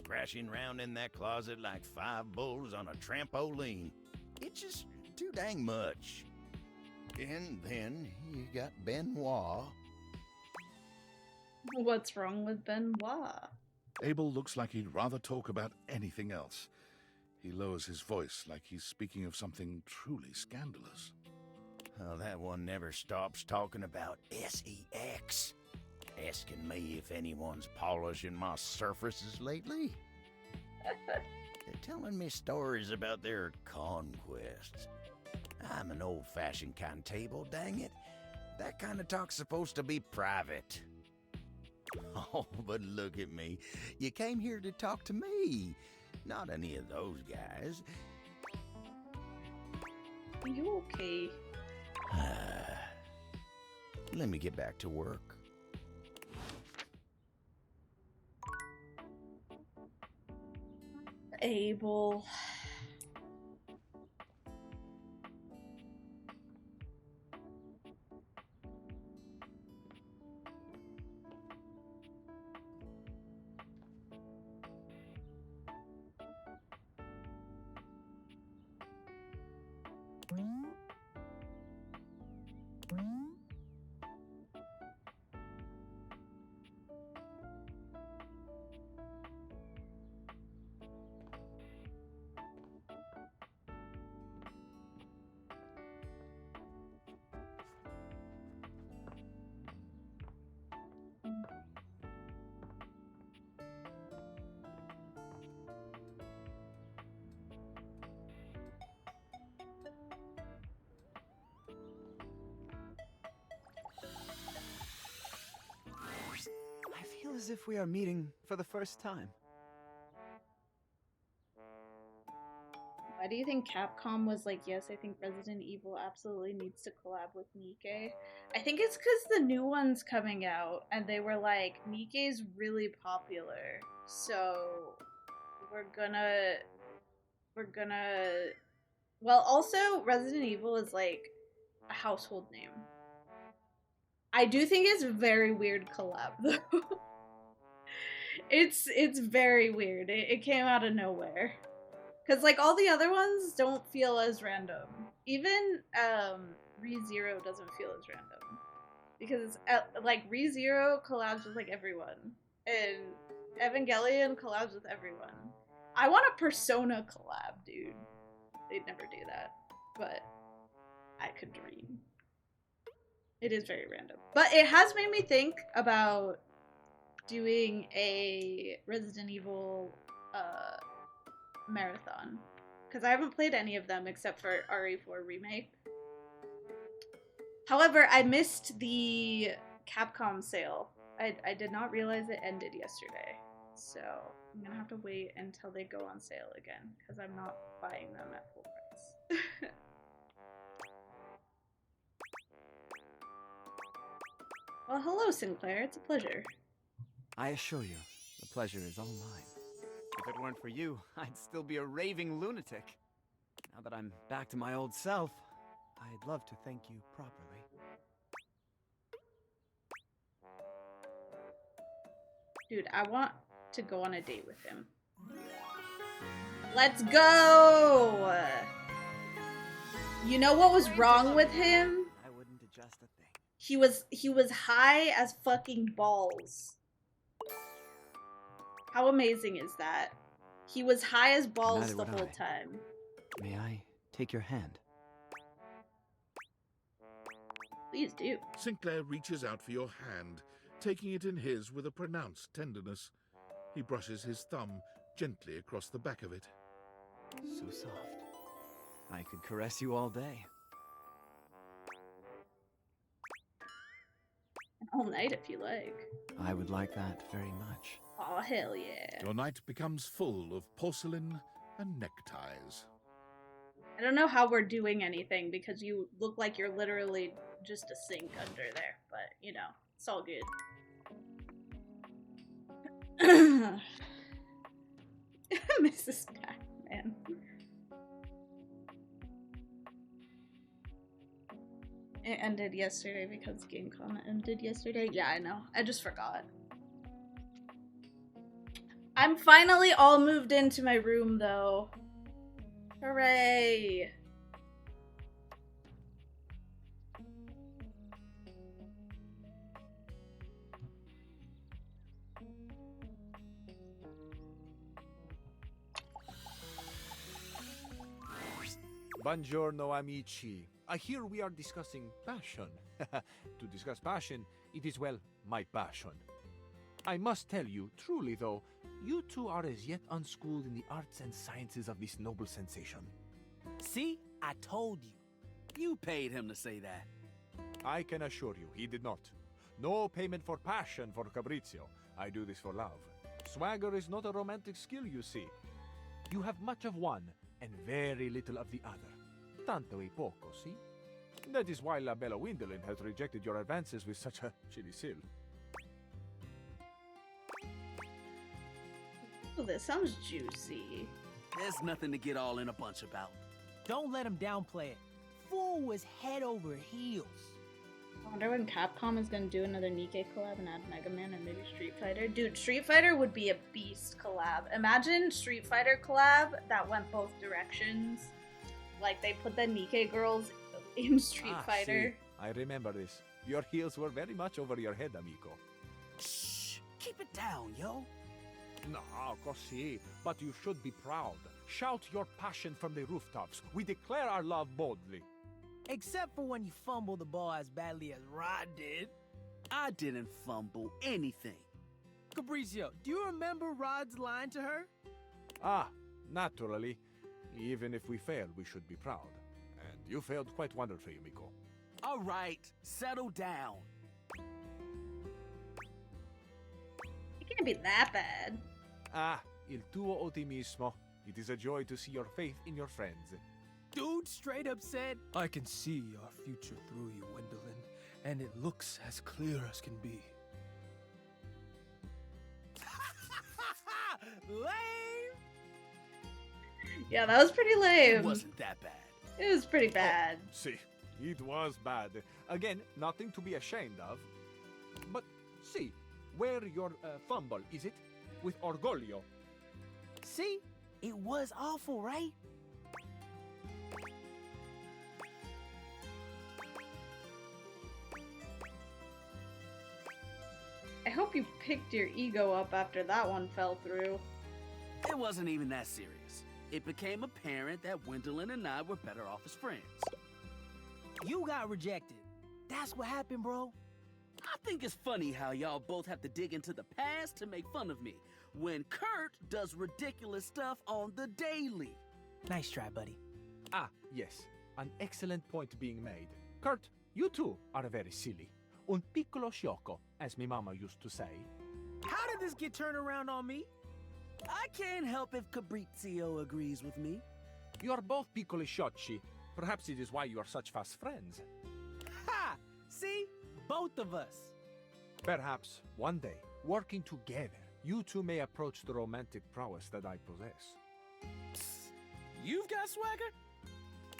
crashing around in that closet like 5 bulls on a trampoline. It's just too dang much. And then you got Benoit. What's wrong with Benoit? Abel looks like he'd rather talk about anything else. He lowers his voice like he's speaking of something truly scandalous. Oh, that one never stops talking about SEX. Asking me if anyone's polishing my surfaces lately. They're telling me stories about their conquests. I'm an old-fashioned kind of table, dang it. That kind of talk's supposed to be private. Oh, but look at me. You came here to talk to me, not any of those guys. Are you okay? Let me get back to work. Abel. I feel as if we are meeting for the first time. Why do you think Capcom was like, yes, I think Resident Evil absolutely needs to collab with Nikke? I think it's because the new one's coming out, and they were like, Nikke's really popular, so we're gonna... Well, also, Resident Evil is like a household name. I do think it's a very weird collab, though. It's very weird. It came out of nowhere. Because, like, all the other ones don't feel as random. Even, ReZero doesn't feel as random. Because, like, ReZero collabs with, like, everyone. And Evangelion collabs with everyone. I want a Persona collab, dude. They'd never do that. But I could dream. It is very random. But it has made me think about doing a Resident Evil, marathon, because I haven't played any of them except for RE4 Remake. However, I missed the Capcom sale. I did not realize it ended yesterday, so I'm gonna have to wait until they go on sale again, because I'm not buying them at full price. Well, hello, Sinclair. It's a pleasure. I assure you, the pleasure is all mine. If it weren't for you, I'd still be a raving lunatic. Now that I'm back to my old self, I'd love to thank you properly. Dude, I want to go on a date with him. Let's go! You know what was wrong with him? I wouldn't adjust a thing. He was high as fucking balls. How amazing is that? He was high as balls Neither the would whole I. time. May I take your hand? Please do. Sinclair reaches out for your hand, taking it in his with a pronounced tenderness. He brushes his thumb gently across the back of it. So soft. I could caress you all day. All night if you like. I would like that very much. Oh, hell yeah. Your night becomes full of porcelain and neckties. I don't know how we're doing anything because you look like you're literally just a sink under there, but you know, it's all good. Mrs. Pac-Man. It ended yesterday because GameCon ended yesterday. Yeah, I know. I just forgot. I'm finally all moved into my room, though. Hooray! Buongiorno, amici. I hear we are discussing passion. To discuss passion, it is, well, my passion. I must tell you, truly though, you two are as yet unschooled in the arts and sciences of this noble sensation. See? I told you. You paid him to say that. I can assure you, he did not. No payment for passion for Fabrizio. I do this for love. Swagger is not a romantic skill, you see. You have much of one and very little of the other. Tanto e poco, see? That is why La Bella Windolin has rejected your advances with such a chilly seal. Oh, this sounds juicy. There's nothing to get all in a bunch about. Don't let him downplay it. Fool was head over heels. I wonder when Capcom is gonna do another Nikke collab and add Mega Man and maybe Street Fighter. Dude, Street Fighter would be a beast collab. Imagine Street Fighter collab that went both directions. Like they put the Nikke girls in Street Fighter. See, I remember this. Your heels were very much over your head, amico. Shh! Keep it down, yo. No, così, but you should be proud. Shout your passion from the rooftops. We declare our love boldly. Except for when you fumble the ball as badly as Rod did. I didn't fumble anything. Fabrizio, do you remember Rod's line to her? Ah, naturally. Even if we failed, we should be proud. And you failed quite wonderfully, amico. All right, settle down. It can't be that bad. Ah, il tuo ottimismo. It is a joy to see your faith in your friends. Dude straight up said, I can see our future through you, Wendolin, and it looks as clear as can be. Lame! Yeah, that was pretty lame. It wasn't that bad. It was pretty bad. Oh, see, it was bad. Again, nothing to be ashamed of. But see, where your fumble, is it? With orgoglio. See? It was awful, right? I hope you picked your ego up after that one fell through. It wasn't even that serious. It became apparent that Wendolin and I were better off as friends. You got rejected. That's what happened, bro. I think it's funny how y'all both have to dig into the past to make fun of me, when Kurt does ridiculous stuff on the daily. Nice try, buddy. Ah, yes. An excellent point being made. Kurt, you too are very silly. Un piccolo sciocco, as me mama used to say. How did this get turned around on me? I can't help if Fabrizio agrees with me. You are both piccoli sciocchi. Perhaps it is why you are such fast friends. Ha! See? Both of us. Perhaps, one day, working together, you two may approach the romantic prowess that I possess. Psst. You've got swagger?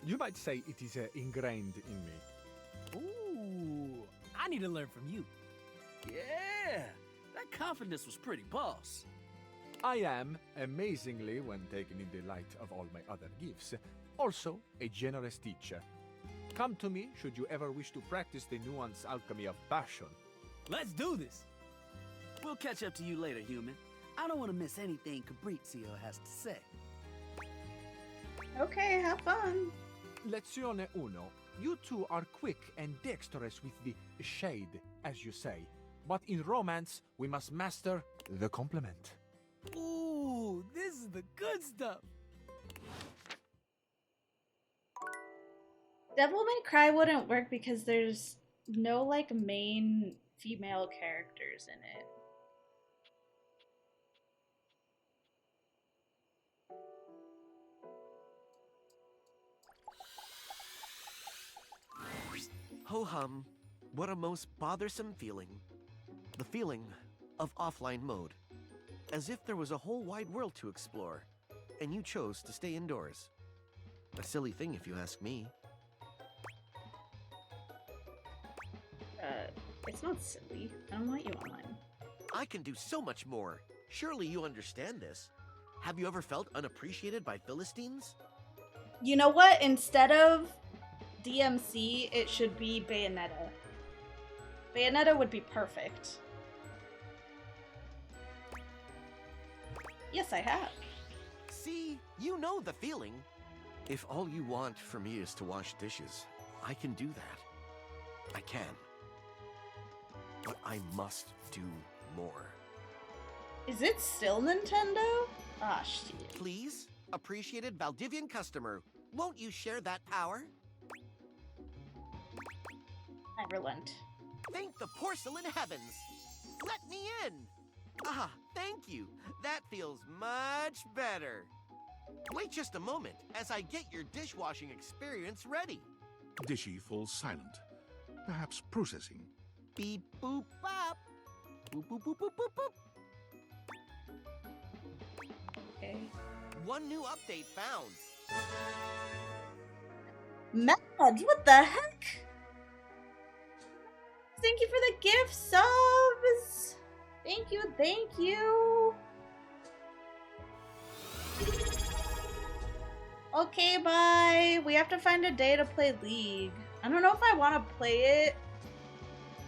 You might say it is ingrained in me. Ooh, I need to learn from you. Yeah, that confidence was pretty boss. I am, amazingly, when taken in the light of all my other gifts, also a generous teacher. Come to me should you ever wish to practice the nuanced alchemy of passion. Let's do this! We'll catch up to you later, human. I don't want to miss anything Fabrizio has to say. Okay, have fun. Lezione uno. You two are quick and dexterous with the shade, as you say. But in romance, we must master the compliment. Ooh, this is the good stuff! Devil May Cry wouldn't work because there's no, like, main female characters in it. Ho-hum, what a most bothersome feeling. The feeling of offline mode. As if there was a whole wide world to explore, and you chose to stay indoors. A silly thing if you ask me. It's not silly. I don't want you online. I can do so much more. Surely you understand this. Have you ever felt unappreciated by Philistines? You know what? Instead of DMC, it should be Bayonetta. Bayonetta would be perfect. Yes, I have. See, you know the feeling. If all you want from me is to wash dishes, I can do that. I can. But I must do more. Is it still Nintendo? Ah, shit. Please, appreciated Valdivian customer, won't you share that power? I relent. Thank the porcelain heavens. Let me in. Ah, thank you. That feels much better. Wait just a moment as I get your dishwashing experience ready. Dishy falls silent, perhaps processing. Beep boop bop. Boop boop boop boop boop boop. Okay. One new update found. Madge, what the heck? Thank you for the gift subs. Thank you, thank you. Okay, bye. We have to find a day to play League. I don't know if I want to play it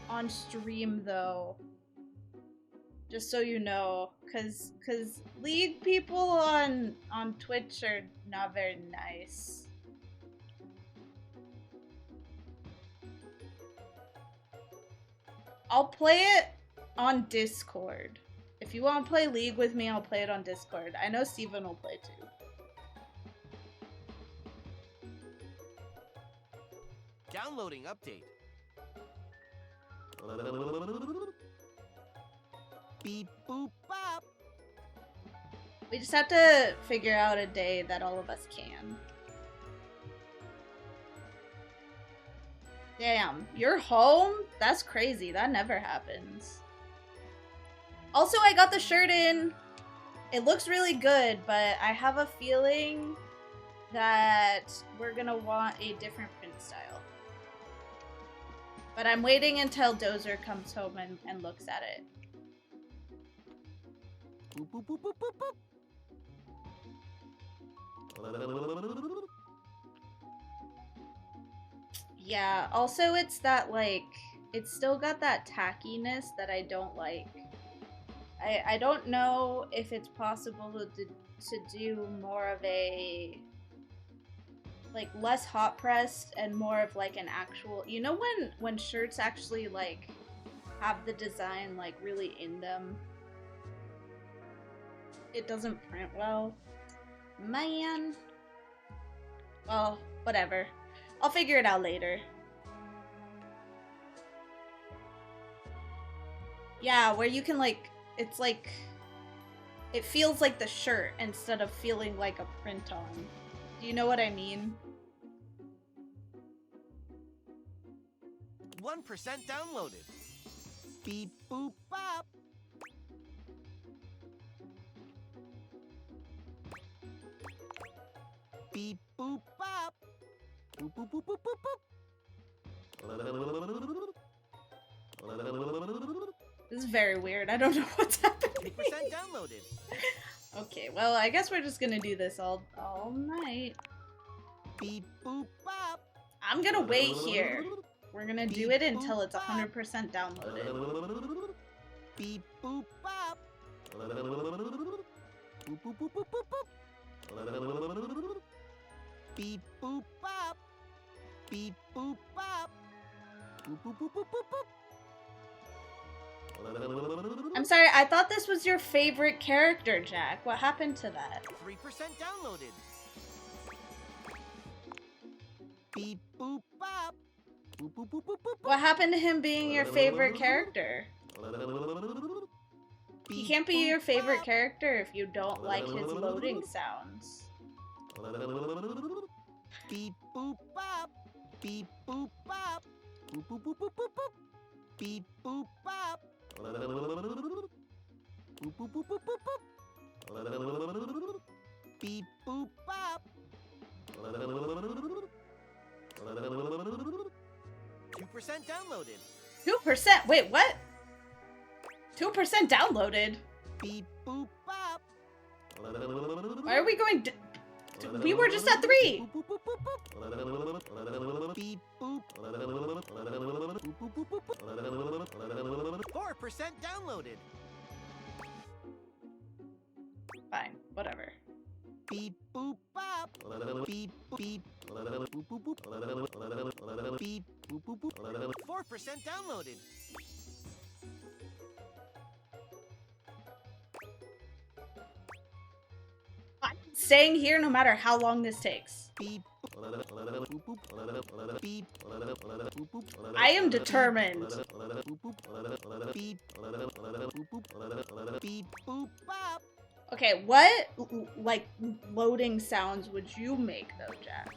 on stream though. Just so you know, cause League people on Twitch are not very nice. I'll play it on Discord. If you want to play League with me, I'll play it on Discord. I know Steven will play too. Downloading update. Beep boop bop. We just have to figure out a day that all of us can. Damn, you're home? That's crazy. That never happens. Also, I got the shirt in. It looks really good, but I have a feeling that we're gonna want a different print style. But I'm waiting until Dozer comes home and looks at it. Boop boop boop boop boop boop. Yeah, also it's that, like, it's still got that tackiness that I don't like. I don't know if it's possible to do more of a, like, less hot pressed and more of, like, an actual, you know when shirts actually, like, have the design, like, really in them? It doesn't print well. Man. Well, whatever. I'll figure it out later. Yeah, where you can, like, it's like, it feels like the shirt instead of feeling like a print on. Do you know what I mean? 1% downloaded. Beep boop bop. Beep boop bop. Boop boop boop boop boop boop. This is very weird. I don't know what's happening. 80% downloaded. Okay, well, I guess we're just gonna do this all night. Beep boop bop. I'm gonna wait here. We're gonna do it until it's 100% downloaded. Beep boop bop. Boop boop boop boop boop boop. Beep boop bop. Beep boop bop. Boop boop boop boop boop boop. I'm sorry, I thought this was your favorite character, Jack. What happened to that? 3% downloaded. Beep boop bop. Boop boop boop boop boop. What happened to him being your favorite character? He can't be your favorite character if you don't like his loading sounds. Beep boop bop. Beep boop bop. Boop boop boop boop boop boop. Beep boop bop. Boop boop boop boop boop boop. Beep boop bop. 2% downloaded. 2%? Wait, what? 2% downloaded? Beep boop bop. Why are we going we were just at 3! Beep boop. 4% downloaded. Fine, whatever. Beep boop bop. Beep beep. Boop boop boop. Beep boop boop boop. 4% downloaded. I'm staying here no matter how long this takes. Beep. I am determined. Okay, what like loading sounds would you make though, Jack?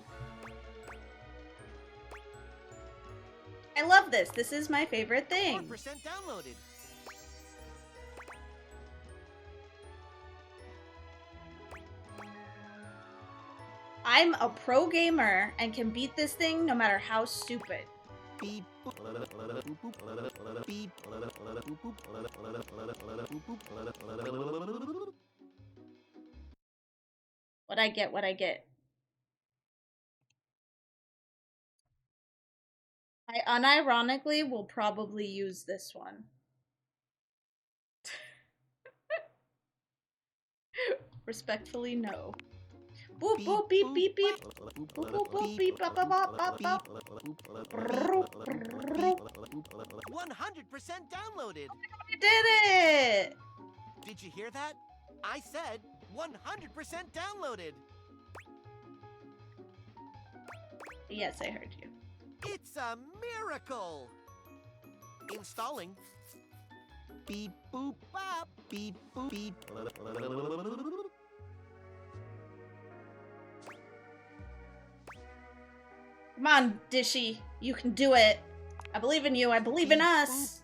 I love this. This is my favorite thing. 4% downloaded. I'm a pro gamer and can beat this thing no matter how stupid. What I get, what I get. I unironically will probably use this one. Respectfully, no. Boop boop beep beep beep. Boop boop boop beep bop bop bop bop bop. 100% downloaded. I did it! Did you hear that? I said 100% downloaded. Yes, I heard you. It's a miracle. Installing. Beep boop bop. Beep boop beep. Come on, Dishy. You can do it. I believe in you. I believe in us.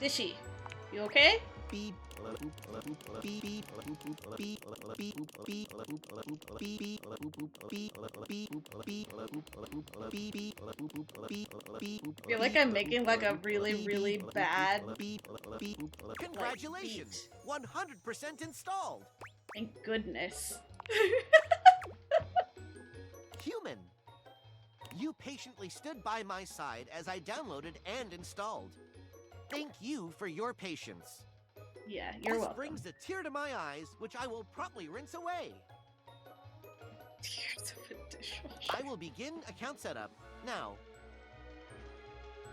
Dishy, you okay? I feel like I'm making like a really, really bad. Congratulations! 100% installed. Thank goodness. Human, you patiently stood by my side as I downloaded and installed. Thank you for your patience. Yeah, you're welcome. This brings a tear to my eyes, which I will promptly rinse away. Tears of a dishwasher. I will begin account setup now.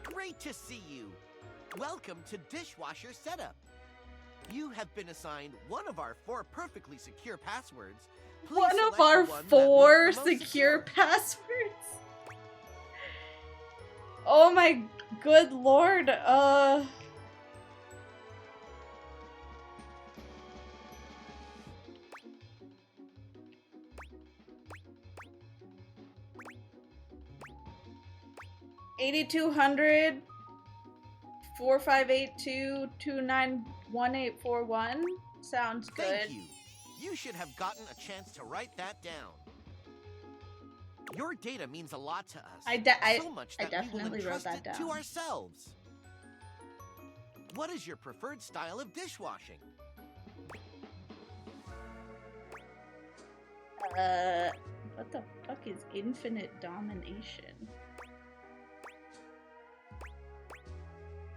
Great to see you. Welcome to Dishwasher Setup. You have been assigned one of our 4 perfectly secure passwords. Please One of select our the one that 4 looks the most secure passwords. Oh my good lord. 8200 4582 291841 sounds good. Thank you. You should have gotten a chance to write that down. Your data means a lot to us. So much that we will definitely wrote entrust that it down. to ourselves. What is your preferred style of dishwashing? What the fuck is infinite domination?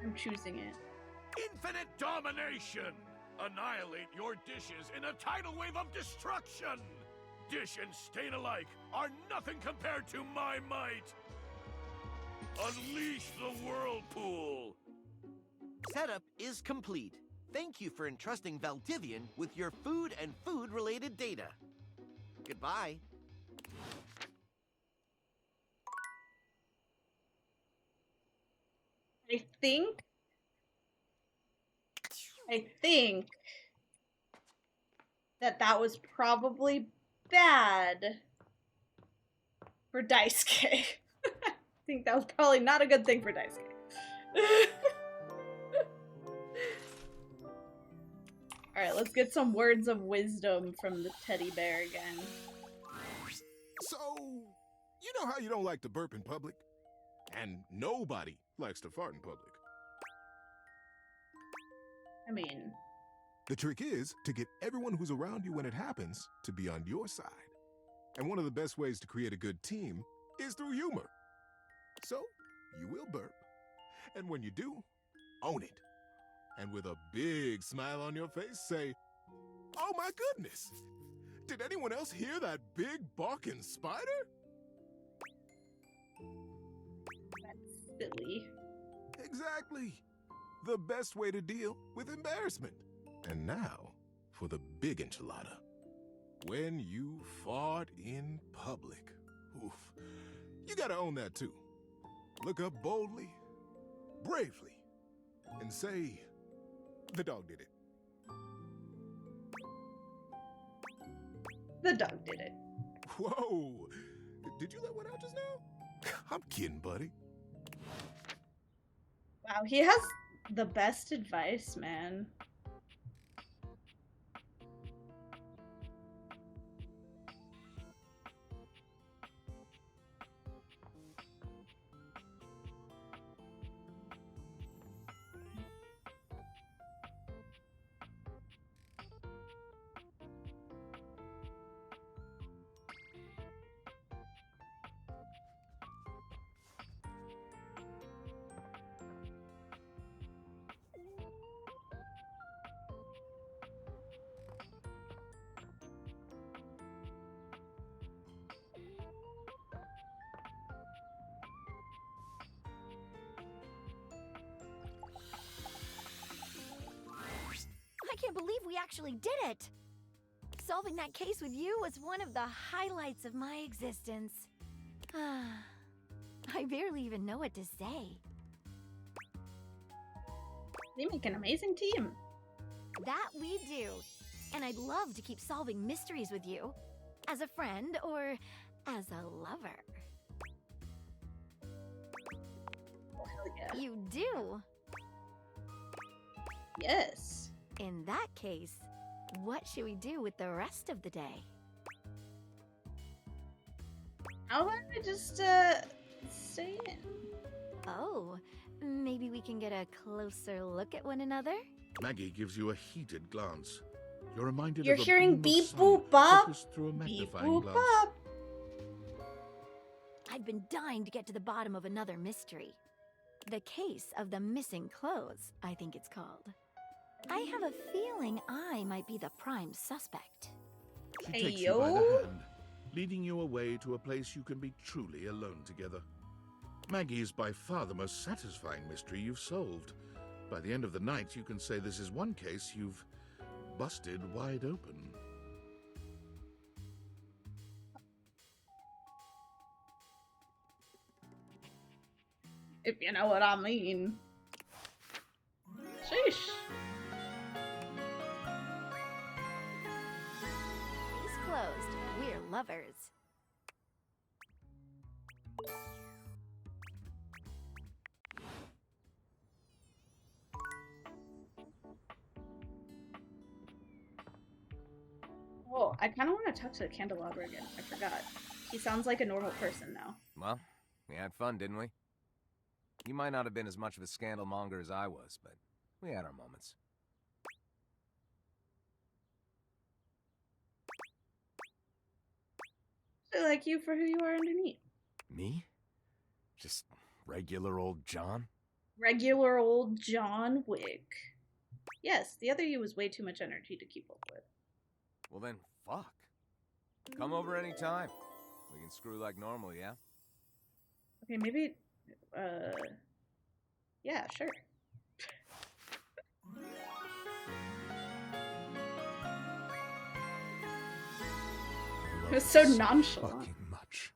I'm choosing it. Infinite domination! Annihilate your dishes in a tidal wave of destruction! Dish and stain alike are nothing compared to my might! Unleash the whirlpool! Setup is complete. Thank you for entrusting Valdivian with your food and food-related data. Goodbye. I think that was probably bad for Daisuke. I think that was probably not a good thing for Daisuke. Alright, let's get some words of wisdom from the teddy bear again. So, you know how you don't like to burp in public? And nobody likes to fart in public. I mean, the trick is to get everyone who's around you when it happens to be on your side. And one of the best ways to create a good team is through humor. So, you will burp. And when you do, own it. And with a big smile on your face, say, "Oh my goodness! Did anyone else hear that big barking spider?" That's silly. Exactly. The best way to deal with embarrassment. And now for the big enchilada. When you fart in public. Oof. You gotta own that too. Look up boldly, bravely, and say, the dog did it. The dog did it. Whoa! Did you let one out just now? I'm kidding, buddy. Wow, he has the best advice, man. I can't believe we actually did it! Solving that case with you was one of the highlights of my existence. I barely even know what to say. They make an amazing team. That we do. And I'd love to keep solving mysteries with you. As a friend or as a lover. Oh, hell yeah. You do? Yes. In that case, what should we do with the rest of the day? How about I just, stay in? Oh, maybe we can get a closer look at one another? Maggie gives you a heated glance. You're reminded You're of a hearing beam of beep sun boop bop. focused through a Beep magnifying boop glass. bop. I've been dying to get to the bottom of another mystery. The case of the missing clothes, I think it's called. I have a feeling I might be the prime suspect. She Hey, takes you by the yo. hand, leading you away to a place you can be truly alone together. Maggie is by far the most satisfying mystery you've solved. By the end of the night, you can say this is one case you've busted wide open. If you know what I mean. Sheesh. Case closed. We're lovers. Whoa, I kind of want to talk to the candelabra again. I forgot. He sounds like a normal person now. Well, we had fun, didn't we? You might not have been as much of a scandal monger as I was, but we had our moments. I like you for who you are underneath. Me? Just regular old John? Regular old John Wick. Yes, the other you was way too much energy to keep up with. Well then, fuck. Come over anytime. We can screw like normal, yeah? Okay, maybe, yeah, sure. It was so nonchalant. Fucking much.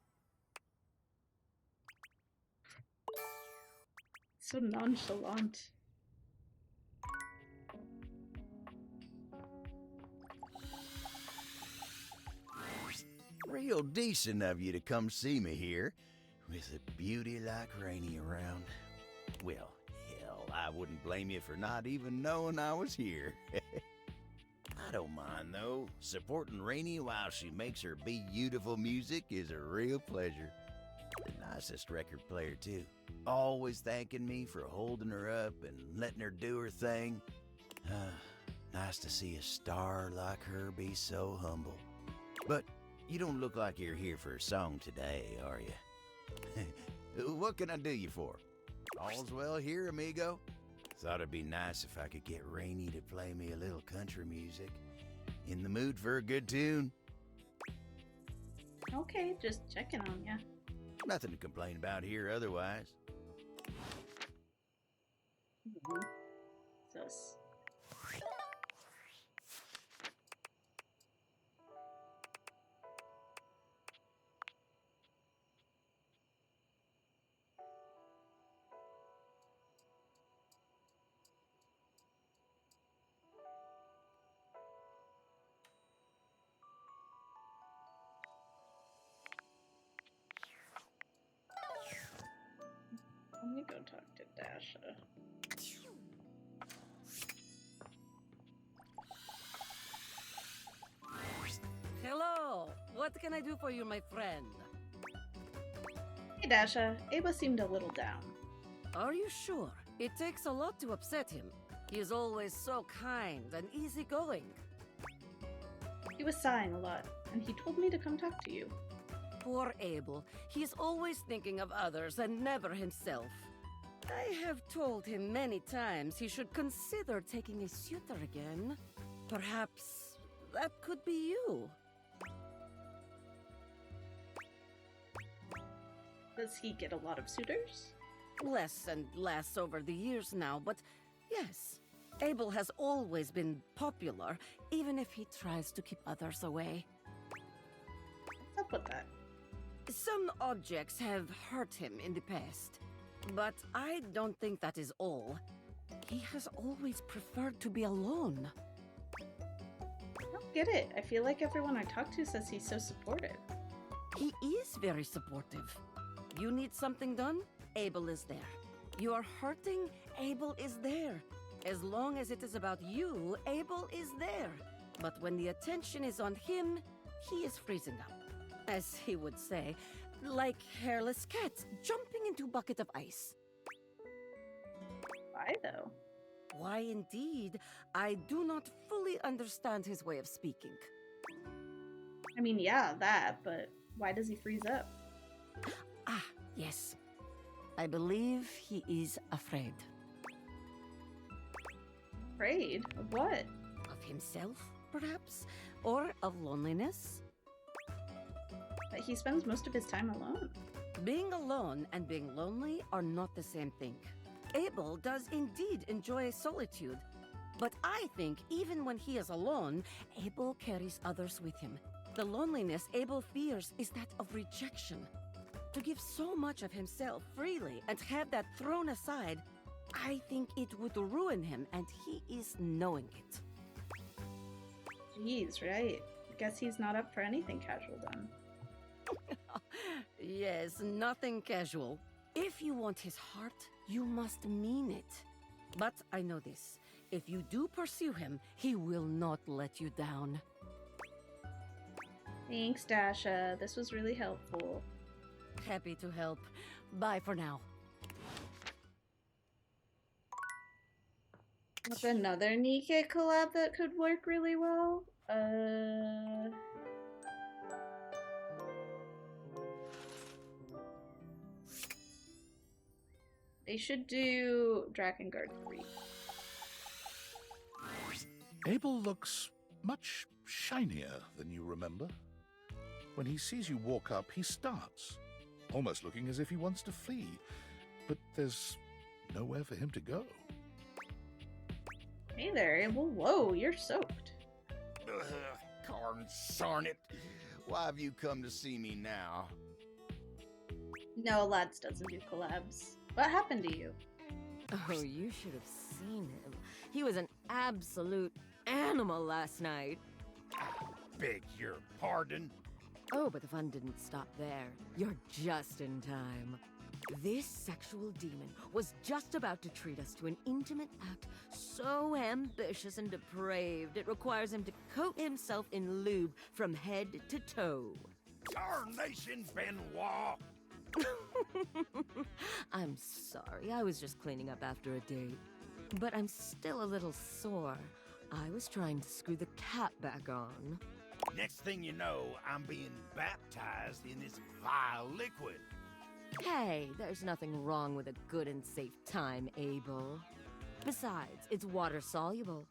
So nonchalant. Real decent of you to come see me here, with a beauty like Rainey around. Well, hell, I wouldn't blame you for not even knowing I was here. I don't mind, though. Supporting Rainey while she makes her beautiful music is a real pleasure. The nicest record player, too. Always thanking me for holding her up and letting her do her thing. Nice to see a star like her be so humble. But you don't look like you're here for a song today, are you? What can I do you for? All's well here, amigo? Thought it'd be nice if I could get Rainey to play me a little country music. In the mood for a good tune? Okay, just checking on ya. Nothing to complain about here otherwise. Let me go talk to Dasha. Hello! What can I do for you, my friend? Hey Dasha, Ava seemed a little down. Are you sure? It takes a lot to upset him. He is always so kind and easygoing. He was sighing a lot, and he told me to come talk to you. Poor Abel. He's always thinking of others and never himself. I have told him many times he should consider taking a suitor again. Perhaps that could be you. Does he get a lot of suitors? Less and less over the years now, but yes. Abel has always been popular, even if he tries to keep others away. What's up with that? Some objects have hurt him in the past, but I don't think that is all. He has always preferred to be alone. I don't get it. I feel like everyone I talk to says he's so supportive. He is very supportive. You need something done? Abel is there. You are hurting? Abel is there. As long as it is about you, Abel is there. But when the attention is on him, he is freezing up. As he would say, like hairless cats jumping into a bucket of ice. Why though? Why indeed? I do not fully understand his way of speaking. I mean, yeah, that, but why does he freeze up? Ah, yes. I believe he is afraid. Afraid? Of what? Of himself, perhaps? Or of loneliness? But he spends most of his time alone. Being alone and being lonely are not the same thing. Abel does indeed enjoy solitude, but I think even when he is alone, Abel carries others with him. The loneliness Abel fears is that of rejection. To give so much of himself freely and have that thrown aside, I think it would ruin him, and he is knowing it. Jeez, right. Guess he's not up for anything casual then. Yes, nothing casual. If you want his heart, you must mean it. But I know this. If you do pursue him, he will not let you down. Thanks, Dasha. This was really helpful. Happy to help. Bye for now. What's another Nikke collab that could work really well? They should do Drakengard 3. Abel looks much shinier than you remember. When he sees you walk up, he starts, almost looking as if he wants to flee. But there's nowhere for him to go. Hey there, Abel. Whoa, you're soaked. Consarn it. Why have you come to see me now? No, Lads doesn't do collabs. What happened to you? Oh, you should have seen him. He was an absolute animal last night. Beg your pardon? Oh, but the fun didn't stop there. You're just in time. This sexual demon was just about to treat us to an intimate act so ambitious and depraved it requires him to coat himself in lube from head to toe. Darnation, Benoit! I'm sorry, I was just cleaning up after a date. But I'm still a little sore. I was trying to screw the cap back on. Next thing you know, I'm being baptized in this vile liquid. Hey, there's nothing wrong with a good and safe time, Abel. Besides, it's water-soluble.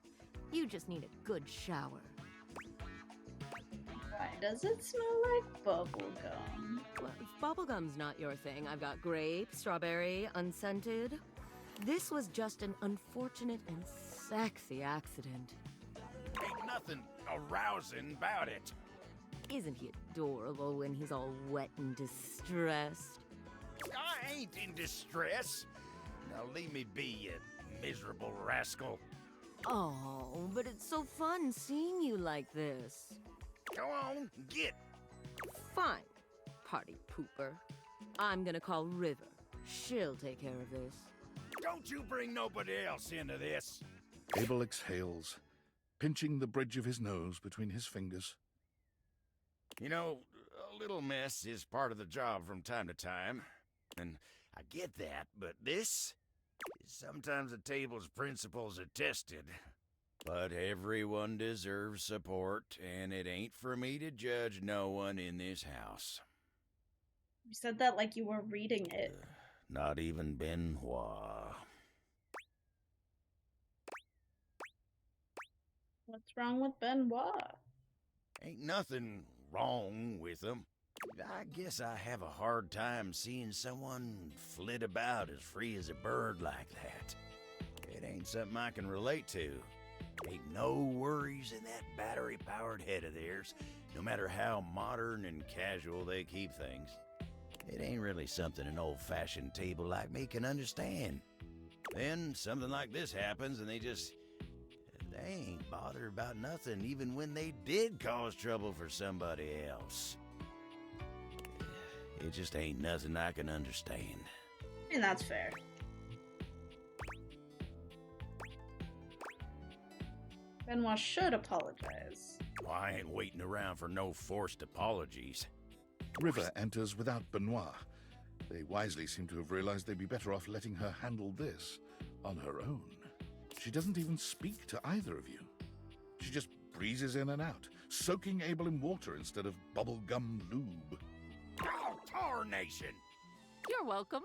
You just need a good shower. Why does it smell like bubblegum? Well, if bubblegum's not your thing, I've got grape, strawberry, unscented. This was just an unfortunate and sexy accident. Ain't nothing arousing about it. Isn't he adorable when he's all wet and distressed? I ain't in distress. Now leave me be, you miserable rascal. Oh, but it's so fun seeing you like this. Go on, get. Fine, party pooper. I'm gonna call River. She'll take care of this. Don't you bring nobody else into this. Abel exhales, pinching the bridge of his nose between his fingers. You know, a little mess is part of the job from time to time. And I get that, but this is sometimes a table's principles are tested. But everyone deserves support, and it ain't for me to judge no one in this house. You said that like you were reading it. Not even Benoit. What's wrong with Benoit? Ain't nothing wrong with him. I guess I have a hard time seeing someone flit about as free as a bird like that. It ain't something I can relate to. Ain't no worries in that battery-powered head of theirs, no matter how modern and casual they keep things. It ain't really something an old-fashioned table like me can understand. Then something like this happens and they ain't bothered about nothing even when they did cause trouble for somebody else. It just ain't nothing I can understand. And that's fair. Benoit should apologize. Well, I ain't waiting around for no forced apologies. River enters without Benoit. They wisely seem to have realized they'd be better off letting her handle this on her own. She doesn't even speak to either of you. She just breezes in and out, soaking Abel in water instead of bubblegum lube. Oh, tarnation! You're welcome.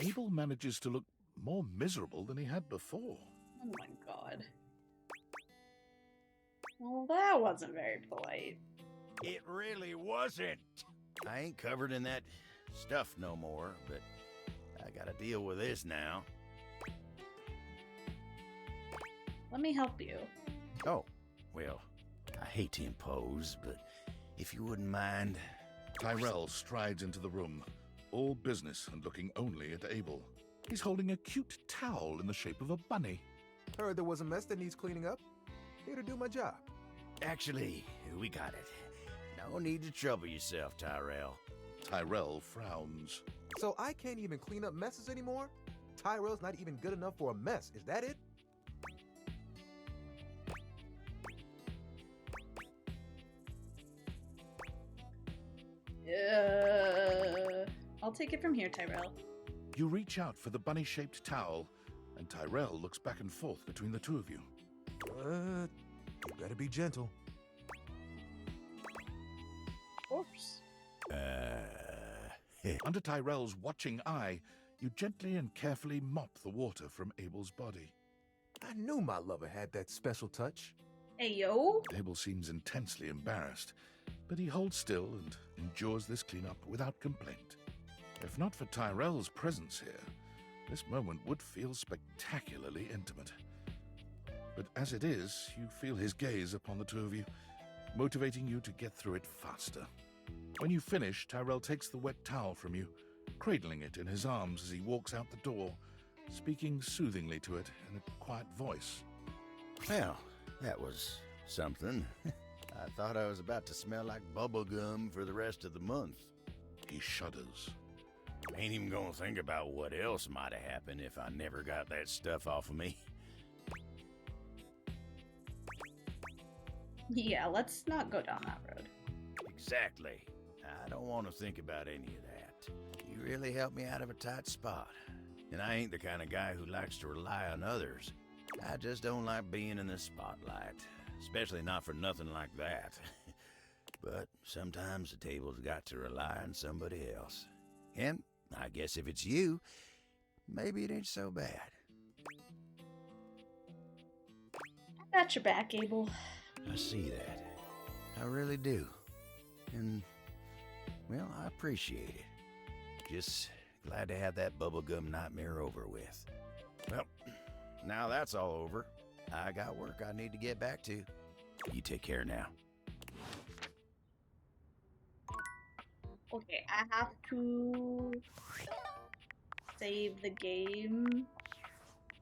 Abel manages to look more miserable than he had before. Oh my god. Well, that wasn't very polite. It really wasn't. I ain't covered in that stuff no more, but I gotta deal with this now. Let me help you. Oh, well, I hate to impose, but if you wouldn't mind... Tyrell strides into the room, all business and looking only at Abel. He's holding a cute towel in the shape of a bunny. Heard there was a mess that needs cleaning up. Here to do my job. Actually, we got it. No need to trouble yourself, Tyrell. Tyrell frowns. So I can't even clean up messes anymore? Tyrell's not even good enough for a mess, is that it? I'll take it from here, Tyrell. You reach out for the bunny-shaped towel, and Tyrell looks back and forth between the two of you. You better be gentle. Oops. Under Tyrell's watching eye, you gently and carefully mop the water from Abel's body. I knew my lover had that special touch. Hey, yo. Abel seems intensely embarrassed, but he holds still and endures this cleanup without complaint. If not for Tyrell's presence here, this moment would feel spectacularly intimate. But as it is, you feel his gaze upon the two of you, motivating you to get through it faster. When you finish, Tyrell takes the wet towel from you, cradling it in his arms as he walks out the door, speaking soothingly to it in a quiet voice. Well, that was something. I thought I was about to smell like bubblegum for the rest of the month. He shudders. Ain't even gonna think about what else might have happened if I never got that stuff off of me. Yeah, let's not go down that road. Exactly. I don't want to think about any of that. You really helped me out of a tight spot. And I ain't the kind of guy who likes to rely on others. I just don't like being in the spotlight. Especially not for nothing like that. But sometimes the table's got to rely on somebody else. And I guess if it's you, maybe it ain't so bad. I got your back, Abel. I see that. I really do. And, well, I appreciate it. Just glad to have that bubblegum nightmare over with. Well, now that's all over. I got work I need to get back to. You take care now. Okay, I have to save the game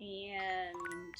and